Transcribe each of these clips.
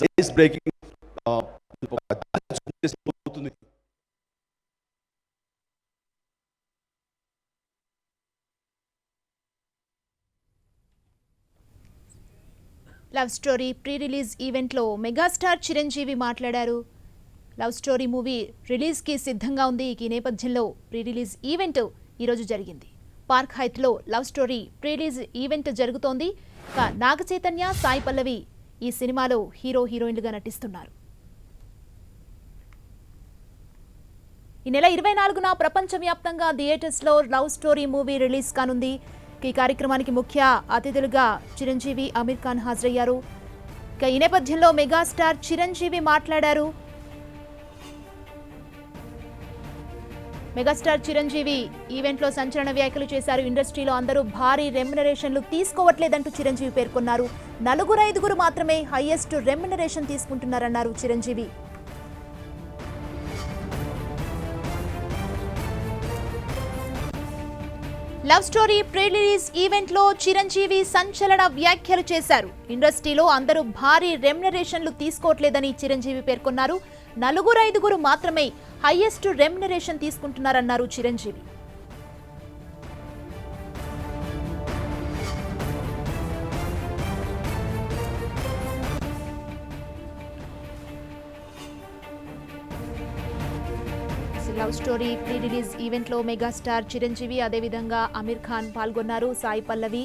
It's breaking love story pre release ఈవెంట్లో megastar Chiranjeevi మాట్లాడారు. Love story movie రిలీజ్కి సిద్ధంగా ఉంది. ఈ నేపథ్యంలో ప్రీ రిలీజ్ ఈవెంట్ ఈరోజు జరిగింది. పార్క్ హైట్లో love story pre release event జరుగుతోంది. నాగ చైతన్య, సాయి పల్లవి ఈ సినిమాలో హీరో హీరోయిన్లుగా నటిస్తున్నారు. ఈ నెల 24న ప్రపంచవ్యాప్తంగా థియేటర్స్లో లవ్ స్టోరీ మూవీ రిలీజ్ కానుంది. ఈ కార్యక్రమానికి ముఖ్య అతిథులుగా చిరంజీవి, అమీర్ ఖాన్ హాజరయ్యారు. ఈ నేపథ్యంలో మెగాస్టార్ చిరంజీవి మాట్లాడారు. మెగాస్టార్ చిరంజీవి ఈవెంట్లో సంచలన వ్యాఖ్యలు చేశారు. ఇండస్ట్రీలో అందరూ భారీ రెమ్యునరేషన్లు తీసుకోవట్లేదంటూ చిరంజీవి పేర్కొన్నారు. 4-5 మాత్రమే హైయెస్ట్ రెమ్యునరేషన్ తీసుకుంటున్నారన్నారు Chiranjeevi. Love story pre release ఈవెంట్లో చిరంజీవి సంచలన వ్యాఖ్యలు చేశారు. ఇండస్ట్రీలో అందరూ భారీ రెమ్యునరేషన్లు తీసుకోవట్లేదని చిరంజీవి పేర్కొన్నారు. 4-5 మాత్రమే హైయెస్ట్ రెమ్యునరేషన్ తీసుకుంటున్నారన్నారు Chiranjeevi. Love story pre release ఈవెంట్లో మెగాస్టార్ చిరంజీవి, అదేవిధంగా అమీర్ ఖాన్ పాల్గొన్నారు. సాయి పల్లవి,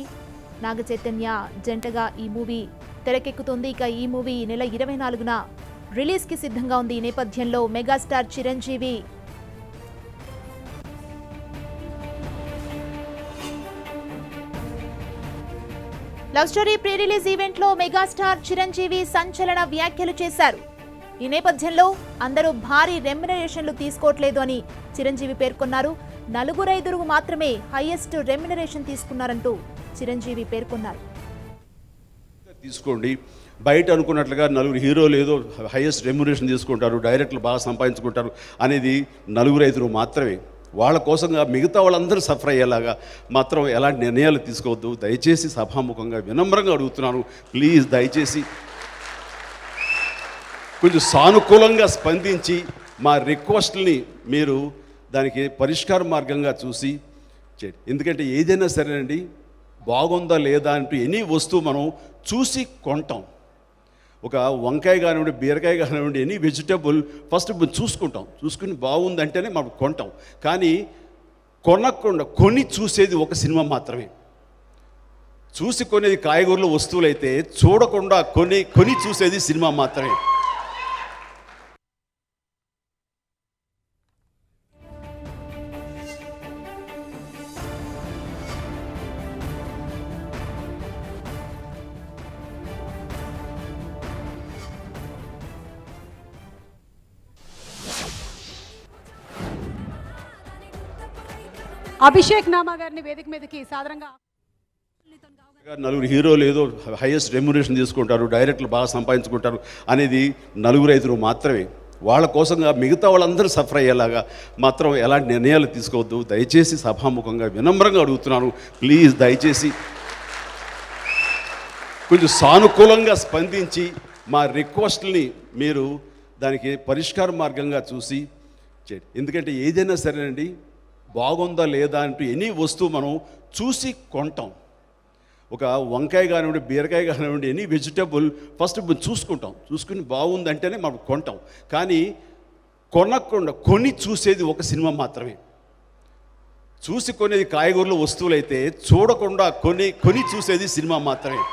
నాగ చైతన్య జంటగా ఈ మూవీ తెరకెక్కుతుంది. ఇక ఈ మూవీ నెల 24న రిలీజ్కి సిద్ధంగా ఉంది. ఈ నేపథ్యంలో megastar Chiranjeevi love story pre release ఈవెంట్లో మెగాస్టార్ చిరంజీవి సంచలన వ్యాఖ్యలు చేశారు. ఈ నేపథ్యంలో అందరూ భారీ రెమ్యునరేషన్లు తీసుకోవట్లేదు అని చిరంజీవి పేర్కొన్నారు. 4-5 మాత్రమే హైయెస్ట్ రెమ్యునరేషన్ తీసుకున్నారంటూ చిరంజీవి పేర్కొన్నారు. తీసుకోండి, బయట అనుకున్నట్లుగా 4 హీరోలు ఏదో హైయెస్ట్ రెమ్యునరేషన్ తీసుకుంటారు, డైరెక్టర్లు బాగా సంపాదించుకుంటారు అనేది 4-5 మాత్రమే. వాళ్ళ కోసంగా మిగతా వాళ్ళందరూ సఫర్ అయ్యేలాగా మాత్రం ఎలాంటి నిర్ణయాలు తీసుకోవద్దు. దయచేసి సభాముఖంగా వినమ్రంగా అడుగుతున్నాను, ప్లీజ్ దయచేసి కొంచెం సానుకూలంగా స్పందించి మా రిక్వెస్ట్ని మీరు దానికి పరిష్కార మార్గంగా చూసి చేయండి. ఎందుకంటే ఏదైనా సరేనండి, బాగుందా లేదా అంటూ ఎనీ వస్తువు మనం చూసి కొంటాం. ఒక వంకాయ కానివ్వండి, బీరకాయ కానివ్వండి, ఎనీ వెజిటబుల్ ఫస్ట్ చూసుకుని బాగుందంటేనే మనం కొంటాం. కానీ కొనకుండా కొని చూసేది ఒక సినిమా మాత్రమే. చూసి కొనేది కాయగూరల వస్తువులైతే చూడకుండా కొని చూసేది సినిమా మాత్రమే. అభిషేక్ నామా గారిని వేదిక మీదకి సాధారణంగా 4 హీరోలు ఏదో హైయెస్ట్ రెమ్యునరేషన్ తీసుకుంటారు, డైరెక్టర్లు బాగా సంపాదించుకుంటారు అనేది 4-5 మాత్రమే. వాళ్ళ కోసంగా మిగతా వాళ్ళందరూ సఫర్ అయ్యేలాగా మాత్రం ఎలాంటి నిర్ణయాలు తీసుకోవద్దు. దయచేసి సభాముఖంగా వినమ్రంగా అడుగుతున్నాను, ప్లీజ్ దయచేసి కొంచెం సానుకూలంగా స్పందించి మా రిక్వెస్ట్ని మీరు దానికి పరిష్కార మార్గంగా చూసి చేయండి. ఎందుకంటే ఏదైనా సరేనండి, బాగుందా లేదా అంటూ ఎనీ వస్తువు మనం చూసి కొంటాం. ఒక వంకాయ కానివ్వండి, బీరకాయ కానివ్వండి, ఎనీ వెజిటబుల్ ఫస్ట్ చూసుకుని బాగుందంటేనే మనం కొంటాం. కానీ కొనకుండా కొని చూసేది ఒక సినిమా మాత్రమే. చూసి కొనేది కాయగూరల వస్తువులైతే చూడకుండా కొని చూసేది సినిమా మాత్రమే.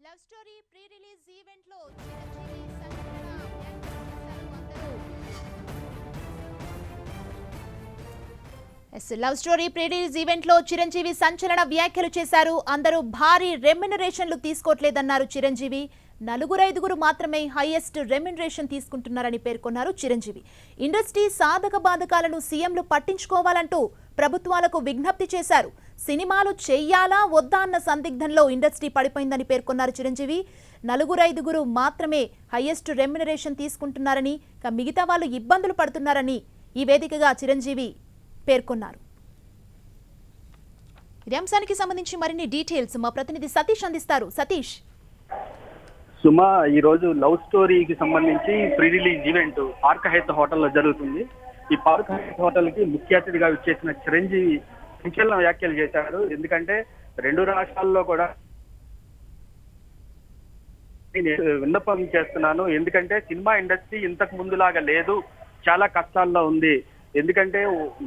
లవ్ స్టోరీ ప్రీ రిలీజ్ ఈవెంట్లో లవ్ స్టోరీ ప్రీ రిలీజ్ ఈవెంట్లో చిరంజీవి సంచలన వ్యాఖ్యలు చేశారు. అందరూ భారీ రెమ్యునరేషన్లు తీసుకోవట్లేదన్నారు చిరంజీవి. 4-5 మాత్రమే హైయెస్ట్ రెమ్యునరేషన్ తీసుకుంటున్నారని పేర్కొన్నారు చిరంజీవి. ఇండస్ట్రీ సాధక బాధకాలను సీఎంలు పట్టించుకోవాలంటూ ప్రభుత్వాలకు విజ్ఞప్తి చేశారు. సినిమాలు చెయ్యాలా వద్దా అన్న సందిగ్ధంలో ఇండస్ట్రీ పడిపోయిందని పేర్కొన్నారు చిరంజీవి. 4-5 మాత్రమే హైయెస్ట్ రెమ్యునరేషన్ తీసుకుంటున్నారని, మిగతా వాళ్ళు ఇబ్బందులు పడుతున్నారని ఈ వేదికగా చిరంజీవి పేర్కొన్నారు. ఇదే అంశానికి సంబంధించి మరిన్ని డీటెయిల్స్ మా ప్రతినిధి సతీష్ అందిస్తారు. సతీష్. సుమ ఈ రోజు లవ్ స్టోరీకి సంబంధించి pre release event park Hayath హోటల్లో జరుగుతుంది. ఈ పార్క్ హైత్ హోటల్ కి ముఖ్య అతిథిగా విచ్చేసిన చిరంజీవి సంచలన వ్యాఖ్యలు చేశారు. ఎందుకంటే రెండు రాష్ట్రాల్లో కూడా నేను విన్నపం చేస్తున్నాను. ఎందుకంటే సినిమా ఇండస్ట్రీ ఇంతకు ముందులాగా లేదు, చాలా కష్టాల్లో ఉంది. ఎందుకంటే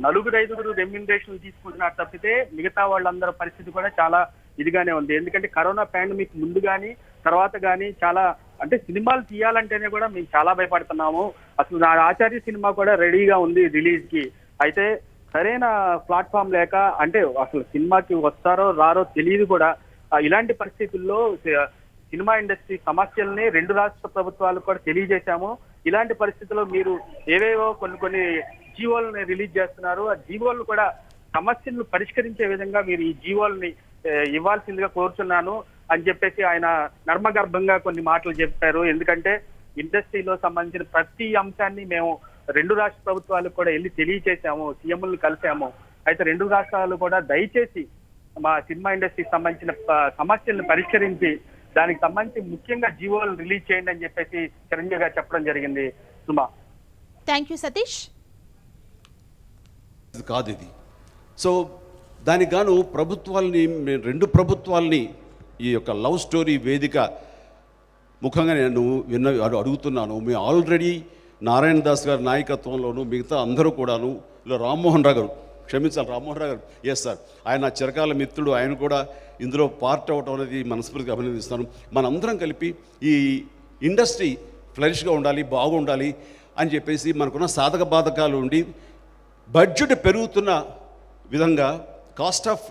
నలుగురు ఐదుగురు రెమ్యునరేషన్ తీసుకుంటున్నారు తప్పితే మిగతా వాళ్ళందరి పరిస్థితి కూడా చాలా ఇదిగానే ఉంది. ఎందుకంటే కరోనా పాండమిక్ ముందు కానీ తర్వాత కానీ చాలా అంటే సినిమాలు తీయాలంటేనే కూడా మేము చాలా భయపడుతున్నాము. అసలు నా ఆచార్య సినిమా కూడా రెడీగా ఉంది రిలీజ్ కి. అయితే సరైన ప్లాట్ఫామ్ లేక అంటే అసలు సినిమాకి వస్తారో రారో తెలియదు కూడా. ఇలాంటి పరిస్థితుల్లో సినిమా ఇండస్ట్రీ సమస్యల్ని రెండు రాష్ట్ర ప్రభుత్వాలకు కూడా తెలియజేశాము. ఇలాంటి పరిస్థితుల్లో మీరు ఏవేవో కొన్ని జీవోలని రిలీజ్ చేస్తున్నారు. ఆ జీవోలను కూడా సమస్యలను పరిష్కరించే విధంగా మీరు ఈ జీవోల్ని ఇవ్వాల్సిందిగా కోరుతున్నాను అని చెప్పేసి ఆయన నర్మగర్భంగా కొన్ని మాటలు చెప్పారు. ఎందుకంటే ఇండస్ట్రీలో సంబంధించిన ప్రతి అంశాన్ని మేము రెండు రాష్ట్ర ప్రభుత్వాలకు కూడా వెళ్ళి తెలియచేశాము, సీఎంలను కలిసాము. అయితే రెండు రాష్ట్రాలు కూడా దయచేసి మా సినిమా ఇండస్ట్రీకి సంబంధించిన సమస్యలను పరిష్కరించి దానికి సంబంధించి ముఖ్యంగా జీవోలు రిలీజ్ చేయండి అని చెప్పేసి చిరంజీవి గారు చెప్పడం జరిగింది. సుమా, థ్యాంక్ యూ సతీష్. కాదు ఇది. సో దానికి గాను ప్రభుత్వాలని రెండు ప్రభుత్వాలని ఈ యొక్క లవ్ స్టోరీ వేదిక ముఖంగా నేను అడుగుతున్నాను. మేము ఆల్రెడీ నారాయణ దాస్ గారి నాయకత్వంలోనూ మిగతా అందరూ కూడాను ఇలా రామ్మోహన్ రావు గారు, క్షమించాలి రామ్మోహన్ రావు గారు, ఎస్ సార్, ఆయన నా చిరకాల మిత్రుడు, ఆయన కూడా ఇందులో పార్ట్ అవ్వటం అనేది మనస్ఫూర్తిగా అభినందిస్తాను. మనందరం కలిపి ఈ ఇండస్ట్రీ ఫ్లరిష్గా ఉండాలి, బాగుండాలి అని చెప్పేసి మనకున్న సాధక బాధకాలు ఉండి బడ్జెట్ పెరుగుతున్న విధంగా కాస్ట్ ఆఫ్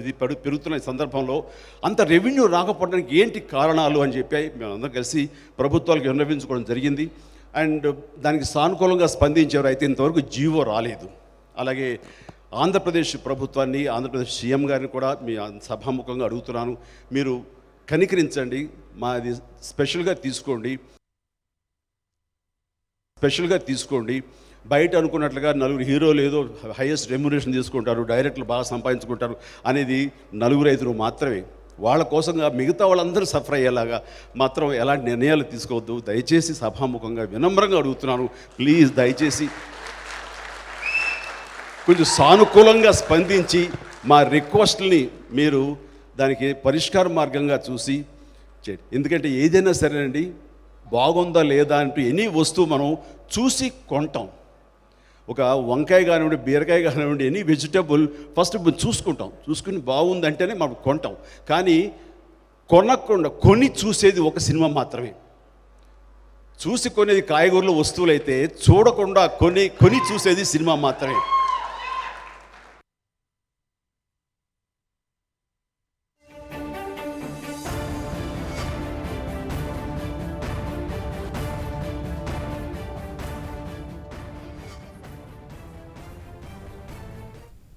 ఇది పెరుగుతున్న సందర్భంలో అంత రెవెన్యూ రాకపోవడానికి ఏంటి కారణాలు అని చెప్పి మేమందరం కలిసి ప్రభుత్వాలకు విన్నవించుకోవడం జరిగింది. అండ్ దానికి సానుకూలంగా స్పందించారు. అయితే ఇంతవరకు జీవో రాలేదు. అలాగే ఆంధ్రప్రదేశ్ ప్రభుత్వాన్ని, ఆంధ్రప్రదేశ్ సీఎం గారిని కూడా మీ సభాముఖంగా అడుగుతున్నాను, మీరు కనికరించండి, మాది స్పెషల్గా తీసుకోండి. బయట అనుకున్నట్లుగా నలుగురు హీరోలు ఏదో హైయెస్ట్ రెమ్యునరేషన్ తీసుకుంటారు, డైరెక్టర్లు బాగా సంపాదించుకుంటారు అనేది నలుగురు ఐదుగురు మాత్రమే. వాళ్ళ కోసంగా మిగతా వాళ్ళందరూ సఫర్ అయ్యేలాగా మాత్రం ఎలాంటి నిర్ణయాలు తీసుకోవద్దు. దయచేసి సభాముఖంగా వినమ్రంగా అడుగుతున్నాను, ప్లీజ్ దయచేసి కొంచెం సానుకూలంగా స్పందించి మా రిక్వెస్ట్ని మీరు దానికి పరిష్కార మార్గంగా చూసి చేయండి. ఎందుకంటే ఏదైనా సరేనండి, బాగుందా లేదా అంటూ ఎనీ వస్తువు మనం చూసి కొంటాం. ఒక వంకాయ కానివ్వండి, బీరకాయ కానివ్వండి, ఎనీ వెజిటబుల్ ఫస్ట్ చూసుకుని బాగుందంటేనే మనం కొంటాం. కానీ కొనకుండా కొని చూసేది ఒక సినిమా మాత్రమే. చూసి కొనేది కాయగూరల వస్తువులైతే చూడకుండా కొని చూసేది సినిమా మాత్రమే.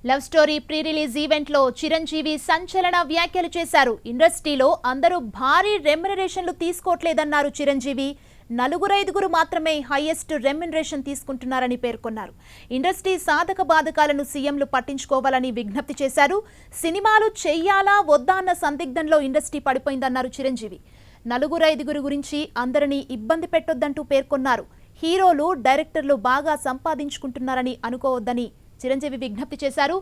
లవ్ స్టోరీ ప్రీ రిలీజ్ ఈవెంట్లో చిరంజీవి సంచలన వ్యాఖ్యలు చేశారు. ఇండస్ట్రీలో అందరూ భారీ రెమ్యునరేషన్లు తీసుకోవట్లేదన్నారు చిరంజీవి. నలుగురు ఐదుగురు మాత్రమే హైయెస్ట్ రెమ్యునరేషన్ తీసుకుంటున్నారని పేర్కొన్నారు. ఇండస్ట్రీ సాధక బాధకాలను సీఎంలు పట్టించుకోవాలని విజ్ఞప్తి చేశారు. సినిమాలు చెయ్యాలా వద్దా అన్న సందిగ్ధంలో ఇండస్ట్రీ పడిపోయిందన్నారు చిరంజీవి. నలుగురు ఐదుగురు గురించి అందరినీ ఇబ్బంది పెట్టొద్దంటూ పేర్కొన్నారు. హీరోలు, డైరెక్టర్లు బాగా సంపాదించుకుంటున్నారని అనుకోవద్దని చిరంజీవి విజ్ఞప్తి చేశారు.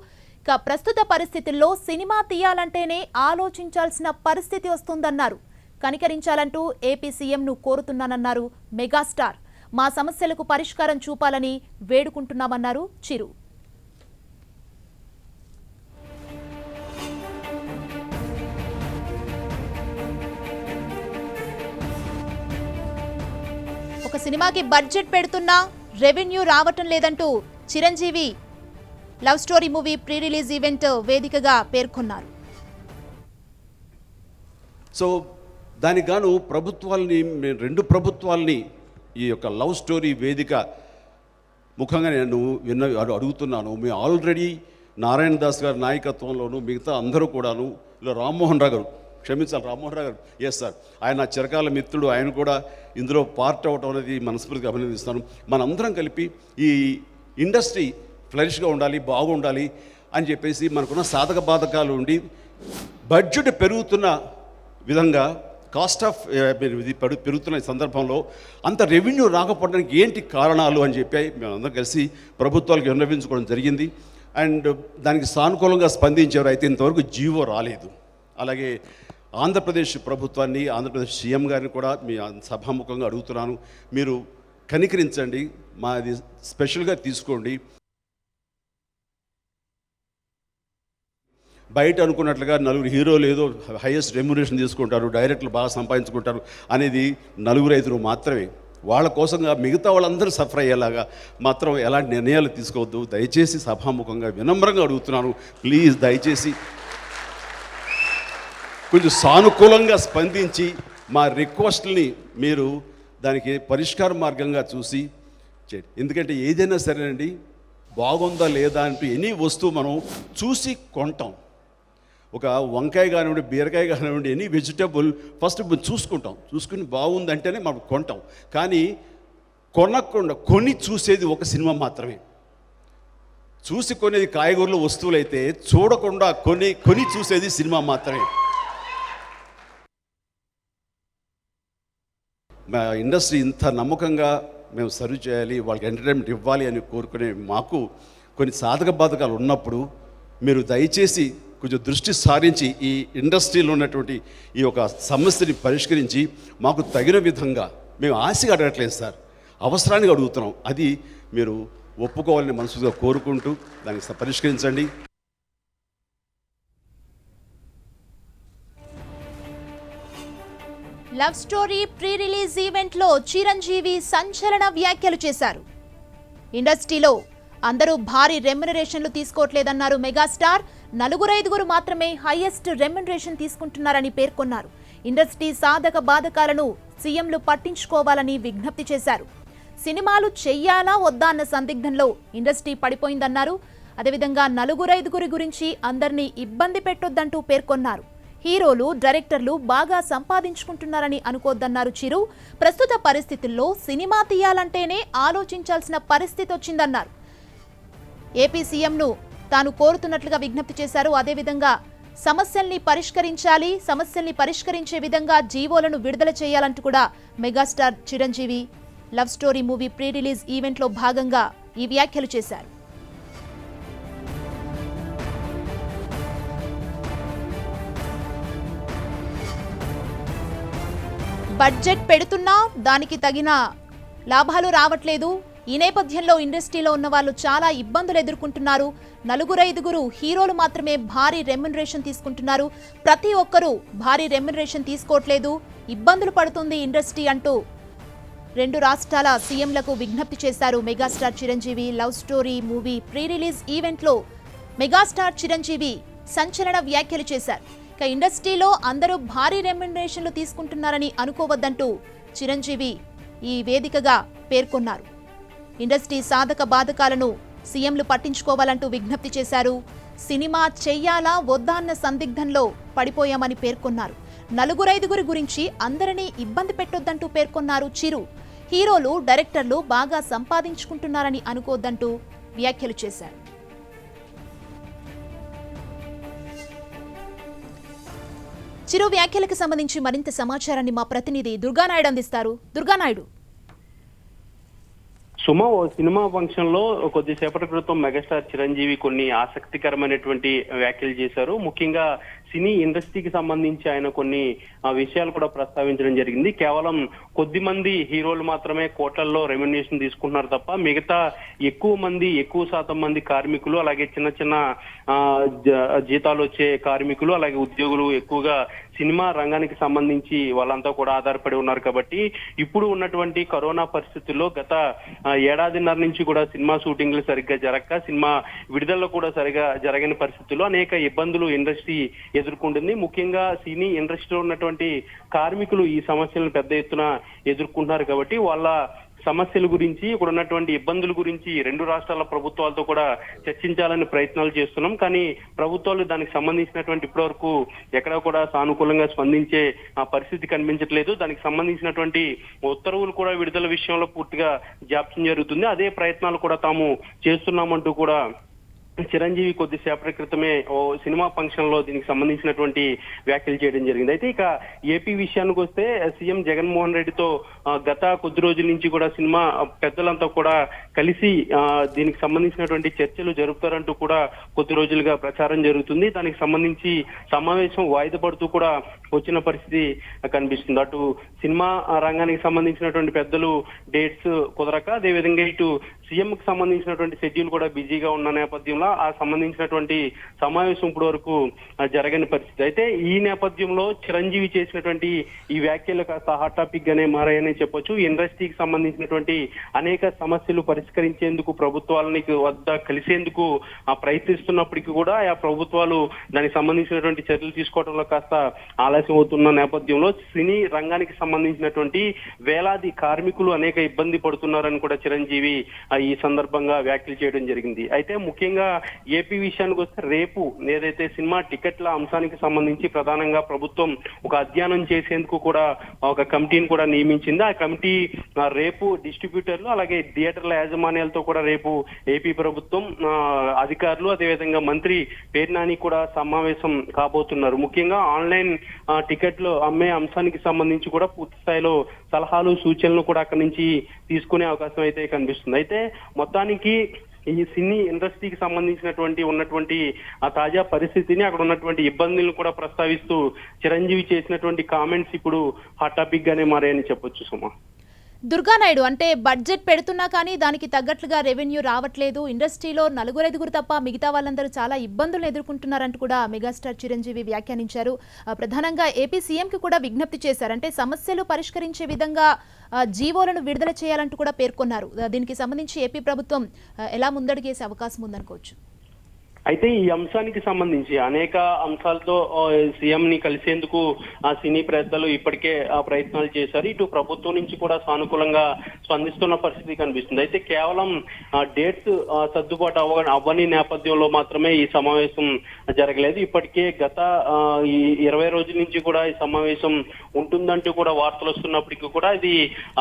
ప్రస్తుత పరిస్థితుల్లో సినిమా తీయాలంటేనే ఆలోచించాల్సిన పరిస్థితి వస్తుందన్నారు. కనికరించాలంటూ ఏపీ సీఎంను కోరుతున్నానన్నారు మెగాస్టార్. మా సమస్యలకు పరిష్కారం చూపాలని వేడుకుంటున్నామన్నారు చిరు. ఒక సినిమాకి బడ్జెట్ పెడుతున్నా రెవెన్యూ రావటం లేదంటూ Chiranjeevi love story movie pre release event వేదికగా పేర్కొన్నారు. సో దానికి గాను రెండు ప్రభుత్వాలని ఈ యొక్క లవ్ స్టోరీ వేదిక ముఖంగా నేను అడుగుతున్నాను. మేము ఆల్రెడీ నారాయణ దాస్ గారి నాయకత్వంలోనూ మిగతా అందరూ కూడాను ఇలా రామ్మోహన్ రావు గారు, క్షమించాలి రామ్మోహన్ రావు గారు, ఎస్ సార్, ఆయన నా చిరకాల మిత్రుడు, ఆయన కూడా ఇందులో పార్ట్ అవ్వటం అనేది మనస్ఫూర్తిగా అభినందిస్తాను. మనందరం కలిపి ఈ ఇండస్ట్రీ ఫ్లరిష్గా ఉండాలి, బాగుండాలి అని చెప్పేసి మనకున్న సాధక బాధకాలు ఉండి బడ్జెట్ పెరుగుతున్న విధంగా కాస్ట్ ఆఫ్ ఇది పెరుగుతున్న సందర్భంలో అంత రెవెన్యూ రాకపోవడానికి ఏంటి కారణాలు అని చెప్పి మేమందరం కలిసి ప్రభుత్వాలకు విన్నవించుకోవడం జరిగింది. అండ్ దానికి సానుకూలంగా స్పందించారు. అయితే ఇంతవరకు జీవో రాలేదు. అలాగే ఆంధ్రప్రదేశ్ ప్రభుత్వాన్ని, ఆంధ్రప్రదేశ్ సీఎం గారిని కూడా మీ సభాముఖంగా అడుగుతున్నాను, మీరు కనికరించండి, మాది స్పెషల్గా తీసుకోండి. బయట అనుకున్నట్లుగా నలుగురు హీరోలు ఏదో హైయెస్ట్ రెమ్యునరేషన్ తీసుకుంటారు, డైరెక్టర్లు బాగా సంపాదించుకుంటారు అనేది 4-5 మాత్రమే. వాళ్ళ కోసంగా మిగతా వాళ్ళందరూ సఫర్ అయ్యేలాగా మాత్రం ఎలాంటి నిర్ణయాలు తీసుకోవద్దు. దయచేసి సభాముఖంగా వినమ్రంగా అడుగుతున్నాను, ప్లీజ్ దయచేసి కొంచెం సానుకూలంగా స్పందించి మా రిక్వెస్ట్ని మీరు దానికి పరిష్కార మార్గంగా చూసి చేయండి. ఎందుకంటే ఏదైనా సరేనండి, బాగుందా లేదా అంటూ ఎనీ వస్తువు మనం చూసి కొంటాం. ఒక వంకాయ కానివ్వండి, బీరకాయ కానివ్వండి, ఎనీ వెజిటబుల్ ఫస్ట్ చూసుకుని బాగుందంటేనే మనం కొంటాం. కానీ కొనకుండా కొని చూసేది ఒక సినిమా మాత్రమే. చూసి కొనేది కాయగూరల వస్తువులైతే చూడకుండా కొని చూసేది సినిమా మాత్రమే. మా ఇండస్ట్రీ ఇంత నమ్మకంగా మేము సర్వ్ చేయాలి, వాళ్ళకి ఎంటర్టైన్మెంట్ ఇవ్వాలి అని కోరుకునే మాకు కొన్ని సాధక బాధకాలు ఉన్నప్పుడు మీరు దయచేసి కొంచెం దృష్టి సారించి ఈ ఇండస్ట్రీలో ఉన్నటువంటి ఈ యొక్క సమస్యని పరిష్కరించి మాకు తగిన విధంగా, మేము ఆశగా అడగట్లేదు సార్, అవసరానికి అడుగుతున్నాం, అది మీరు ఒప్పుకోవాలని మనసుగా కోరుకుంటూ దానికి పరిష్కరించండి. లవ్ స్టోరీ ప్రీ రిలీజ్ ఈవెంట్లో చిరంజీవి సంచలన వ్యాఖ్యలు చేశారు. ఇండస్ట్రీలో అందరూ భారీ రెమ్యునరేషన్లు తీసుకోవట్లేదన్నారు మెగాస్టార్. 4-5 మాత్రమే హైయెస్ట్ రెమ్యునరేషన్ తీసుకుంటున్నారని పేర్కొన్నారు. ఇండస్ట్రీ సాధక బాధకాలను సీఎంలు పట్టించుకోవాలని విజ్ఞప్తి చేశారు. సినిమాలు చెయ్యాలా వద్దా అన్న సందిగ్ధంలో ఇండస్ట్రీ పడిపోయిందన్నారు. అదేవిధంగా 4-5 గురించి అందరినీ ఇబ్బంది పెట్టొద్దంటూ పేర్కొన్నారు. హీరోలు, డైరెక్టర్లు బాగా సంపాదించుకుంటున్నారని అనుకోద్దన్నారు చిరు. ప్రస్తుత పరిస్థితుల్లో సినిమా తీయాలంటేనే ఆలోచించాల్సిన పరిస్థితి వచ్చిందన్నారు. ఏపీ సీఎంను తాను కోరుతున్నట్లుగా విజ్ఞప్తి చేశారు. అదేవిధంగా సమస్యల్ని పరిష్కరించే విధంగా జీవోలను విడుదల చేయాలంటూ కూడా megastar Chiranjeevi love story movie pre release ఈవెంట్లో భాగంగా ఈ వ్యాఖ్యలు చేశారు. బడ్జెట్ పెడుతున్నా దానికి తగిన లాభాలు రావట్లేదు. ఈ నేపథ్యంలో ఇండస్ట్రీలో ఉన్న వాళ్ళు చాలా ఇబ్బందులు ఎదుర్కొంటున్నారు. 4-5 హీరోలు మాత్రమే భారీ రెమ్యునరేషన్ తీసుకుంటున్నారు. ప్రతి ఒక్కరూ భారీ రెమ్యునరేషన్ తీసుకోవట్లేదు, ఇబ్బందులు పడుతుంది ఇండస్ట్రీ అంటూ 2 రాష్ట్రాల సీఎంలకు విజ్ఞప్తి చేశారు megastar Chiranjeevi. Love story movie pre release ఈవెంట్లో మెగాస్టార్ చిరంజీవి సంచలన వ్యాఖ్యలు చేశారు. ఇక ఇండస్ట్రీలో అందరూ భారీ రెమ్యునరేషన్లు తీసుకుంటున్నారని అనుకోవద్దంటూ చిరంజీవి ఈ వేదికగా పేర్కొన్నారు. ఇండస్ట్రీ సాధక బాధకాలను సీఎంలు పట్టించుకోవాలంటూ విజ్ఞప్తి చేశారు. సినిమా చెయ్యాలా వద్దా అన్న సందిగ్ధంలో పడిపోయామని పేర్కొన్నారు. 4-5 గురించి అందరినీ ఇబ్బంది పెట్టొద్దంటూ పేర్కొన్నారు చిరు. హీరోలు, డైరెక్టర్లు బాగా సంపాదించుకుంటున్నారని అనుకోవద్దంటూ వ్యాఖ్యలు చేశారు. చిరు వ్యాఖ్యలకు సంబంధించి మరింత సమాచారాన్ని మా ప్రతినిధి దుర్గానాయుడు అందిస్తారు. దుర్గానాయుడు. సుమ, ఓ సినిమా ఫంక్షన్ లో కొద్దిసేపటి క్రితం మెగాస్టార్ చిరంజీవి కొన్ని ఆసక్తికరమైనటువంటి వ్యాఖ్యలు చేశారు. ముఖ్యంగా సినీ ఇండస్ట్రీకి సంబంధించి ఆయన కొన్ని విషయాలు కూడా ప్రస్తావించడం జరిగింది. కేవలం కొద్ది మంది హీరోలు మాత్రమే కోట్లల్లో రెమ్యునరేషన్ తీసుకుంటున్నారు తప్ప మిగతా ఎక్కువ శాతం మంది కార్మికులు, అలాగే చిన్న చిన్న జీతాలు వచ్చే కార్మికులు, అలాగే ఉద్యోగులు ఎక్కువగా సినిమా రంగానికి సంబంధించి వాళ్ళంతా కూడా ఆధారపడి ఉన్నారు. కాబట్టి ఇప్పుడు ఉన్నటువంటి కరోనా పరిస్థితుల్లో గత ఏడాదిన్నర నుంచి కూడా సినిమా షూటింగ్లు సరిగ్గా జరగక, సినిమా విడుదలలో కూడా సరిగా జరగని పరిస్థితుల్లో అనేక ఇబ్బందులు ఇండస్ట్రీ ఎదుర్కొంటుంది. ముఖ్యంగా సినీ ఇండస్ట్రీలో ఉన్నటువంటి కార్మికులు ఈ సమస్యలను పెద్ద ఎత్తున ఎదుర్కొంటున్నారు. కాబట్టి వాళ్ళ సమస్యల గురించి, ఇక్కడ ఉన్నటువంటి ఇబ్బందుల గురించి 2 రాష్ట్రాల ప్రభుత్వాలతో కూడా చర్చించాలని ప్రయత్నాలు చేస్తున్నాం. కానీ ప్రభుత్వాలు దానికి సంబంధించినటువంటి ఇప్పటివరకు ఎక్కడా కూడా సానుకూలంగా స్పందించే పరిస్థితి కనిపించట్లేదు. దానికి సంబంధించినటువంటి ఉత్తర్వులు కూడా విడుదల విషయంలో పూర్తిగా జాప్యం జరుగుతుంది. అదే ప్రయత్నాలు కూడా తాము చేస్తున్నామంటూ కూడా చిరంజీవి కొద్దిసేపటి క్రితమే ఓ సినిమా ఫంక్షన్ లో దీనికి సంబంధించినటువంటి వ్యాఖ్యలు చేయడం జరిగింది. అయితే ఇక ఏపీ విషయానికి వస్తే సీఎం జగన్మోహన్ రెడ్డితో గత కొద్ది రోజుల నుంచి కూడా సినిమా పెద్దలంతా కూడా కలిసి దీనికి సంబంధించినటువంటి చర్చలు జరుపుతారంటూ కూడా కొద్ది రోజులుగా ప్రచారం జరుగుతుంది. దానికి సంబంధించి సమావేశం వాయిదా పడుతూ కూడా వచ్చిన పరిస్థితి కనిపిస్తుంది. అటు సినిమా రంగానికి సంబంధించినటువంటి పెద్దలు డేట్స్ కుదరక, అదేవిధంగా ఇటు సీఎం కి సంబంధించినటువంటి షెడ్యూల్ కూడా బిజీగా ఉన్న నేపథ్యంలో ఆ సంబంధించినటువంటి సమావేశం ఇప్పటి వరకు జరగని పరిస్థితి. అయితే ఈ నేపథ్యంలో చిరంజీవి చేసినటువంటి ఈ వ్యాఖ్యలు కాస్త హాట్ టాపిక్ గానే మారాయని చెప్పొచ్చు. ఇండస్ట్రీకి సంబంధించినటువంటి అనేక సమస్యలు పరిష్కరించేందుకు ప్రభుత్వాలని వద్ద కలిసేందుకు ప్రయత్నిస్తున్నప్పటికీ కూడా ఆ ప్రభుత్వాలు దానికి సంబంధించినటువంటి చర్యలు తీసుకోవడంలో కాస్త ఆలస్యం అవుతున్న నేపథ్యంలో సినీ రంగానికి సంబంధించినటువంటి వేలాది కార్మికులు అనేక ఇబ్బంది పడుతున్నారని కూడా చిరంజీవి ఈ సందర్భంగా వ్యాఖ్యలు చేయడం జరిగింది. అయితే ముఖ్యంగా ఏపీ విషయానికి వస్తే రేపు ఏదైతే సినిమా టికెట్ల అంశానికి సంబంధించి ప్రధానంగా ప్రభుత్వం ఒక అధ్యయనం చేసేందుకు కూడా ఒక కమిటీని కూడా నియమించింది. ఆ కమిటీ రేపు డిస్ట్రిబ్యూటర్లు అలాగే థియేటర్ల యాజమాన్యాలతో కూడా రేపు ఏపీ ప్రభుత్వం అధికారులు అదేవిధంగా మంత్రి పేర్ని నాని కూడా సమావేశం కాబోతున్నారు. ముఖ్యంగా ఆన్లైన్ టికెట్లు అమ్మే అంశానికి సంబంధించి కూడా పూర్తి స్థాయిలో సలహాలు సూచనలు కూడా అక్కడి నుంచి తీసుకునే అవకాశం అయితే కనిపిస్తుంది. అయితే మొత్తానికి ఈ సినీ ఇండస్ట్రీకి సంబంధించినటువంటి ఉన్నటువంటి ఆ తాజా పరిస్థితిని, అక్కడ ఉన్నటువంటి ఇబ్బందులను కూడా ప్రస్తావిస్తూ చిరంజీవి చేసినటువంటి కామెంట్స్ ఇప్పుడు హాట్ టాపిక్ గానే మారాయని చెప్పొచ్చు సుమా. దుర్గానాయుడు, అంటే బడ్జెట్ పెడుతున్నా కానీ దానికి తగ్గట్లుగా రెవెన్యూ రావట్లేదు, ఇండస్ట్రీలో 4-5 తప్ప మిగతా వాళ్ళందరూ చాలా ఇబ్బందులు ఎదుర్కొంటున్నారంటూ కూడా మెగాస్టార్ చిరంజీవి వ్యాఖ్యానించారు. ప్రధానంగా ఏపీ సీఎంకి కూడా విజ్ఞప్తి చేశారు. అంటే సమస్యలు పరిష్కరించే విధంగా జీవోలను విడుదల చేయాలంటూ కూడా పేర్కొన్నారు. దీనికి సంబంధించి ఏపీ ప్రభుత్వం ఎలా ముందడుగేసే అవకాశం ఉందనుకోవచ్చు? అయితే ఈ అంశానికి సంబంధించి అనేక అంశాలతో సీఎం ని కలిసేందుకు ఆ సినీ పెద్దలు ఇప్పటికే ప్రయత్నాలు చేశారు. ఇటు ప్రభుత్వం నుంచి కూడా సానుకూలంగా స్పందిస్తున్న పరిస్థితి కనిపిస్తుంది. అయితే కేవలం డేట్స్ సర్దుబాటు అవ్వని నేపథ్యంలో మాత్రమే ఈ సమావేశం జరగలేదు. ఇప్పటికే గత ఈ 20 రోజుల నుంచి కూడా ఈ సమావేశం ఉంటుందంటూ కూడా వార్తలు వస్తున్నప్పటికీ కూడా ఇది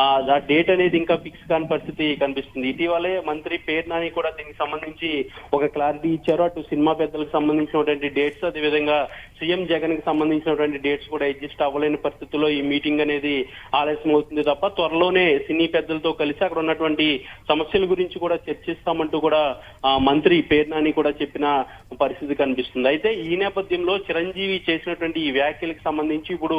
ఆ డేట్ అనేది ఇంకా ఫిక్స్ కాని పరిస్థితి కనిపిస్తుంది. ఇటీవలే మంత్రి పేర్ని నాని కూడా దీనికి సంబంధించి ఒక క్లారిటీ ఇచ్చారు. అటు సినిమా పెద్దలకు సంబంధించినటువంటి డేట్స్ అదేవిధంగా సీఎం జగన్ కి సంబంధించినటువంటి డేట్స్ కూడా అడ్జస్ట్ అవ్వలేని పరిస్థితుల్లో ఈ మీటింగ్ అనేది ఆలస్యం అవుతుంది తప్ప త్వరలోనే సినీ పెద్దలతో కలిసి అక్కడ ఉన్నటువంటి సమస్యల గురించి కూడా చర్చిస్తామంటూ కూడా మంత్రి పేర్ని నాని కూడా చెప్పిన పరిస్థితి కనిపిస్తుంది. అయితే ఈ నేపథ్యంలో చిరంజీవి చేసినటువంటి ఈ వ్యాఖ్యలకు సంబంధించి ఇప్పుడు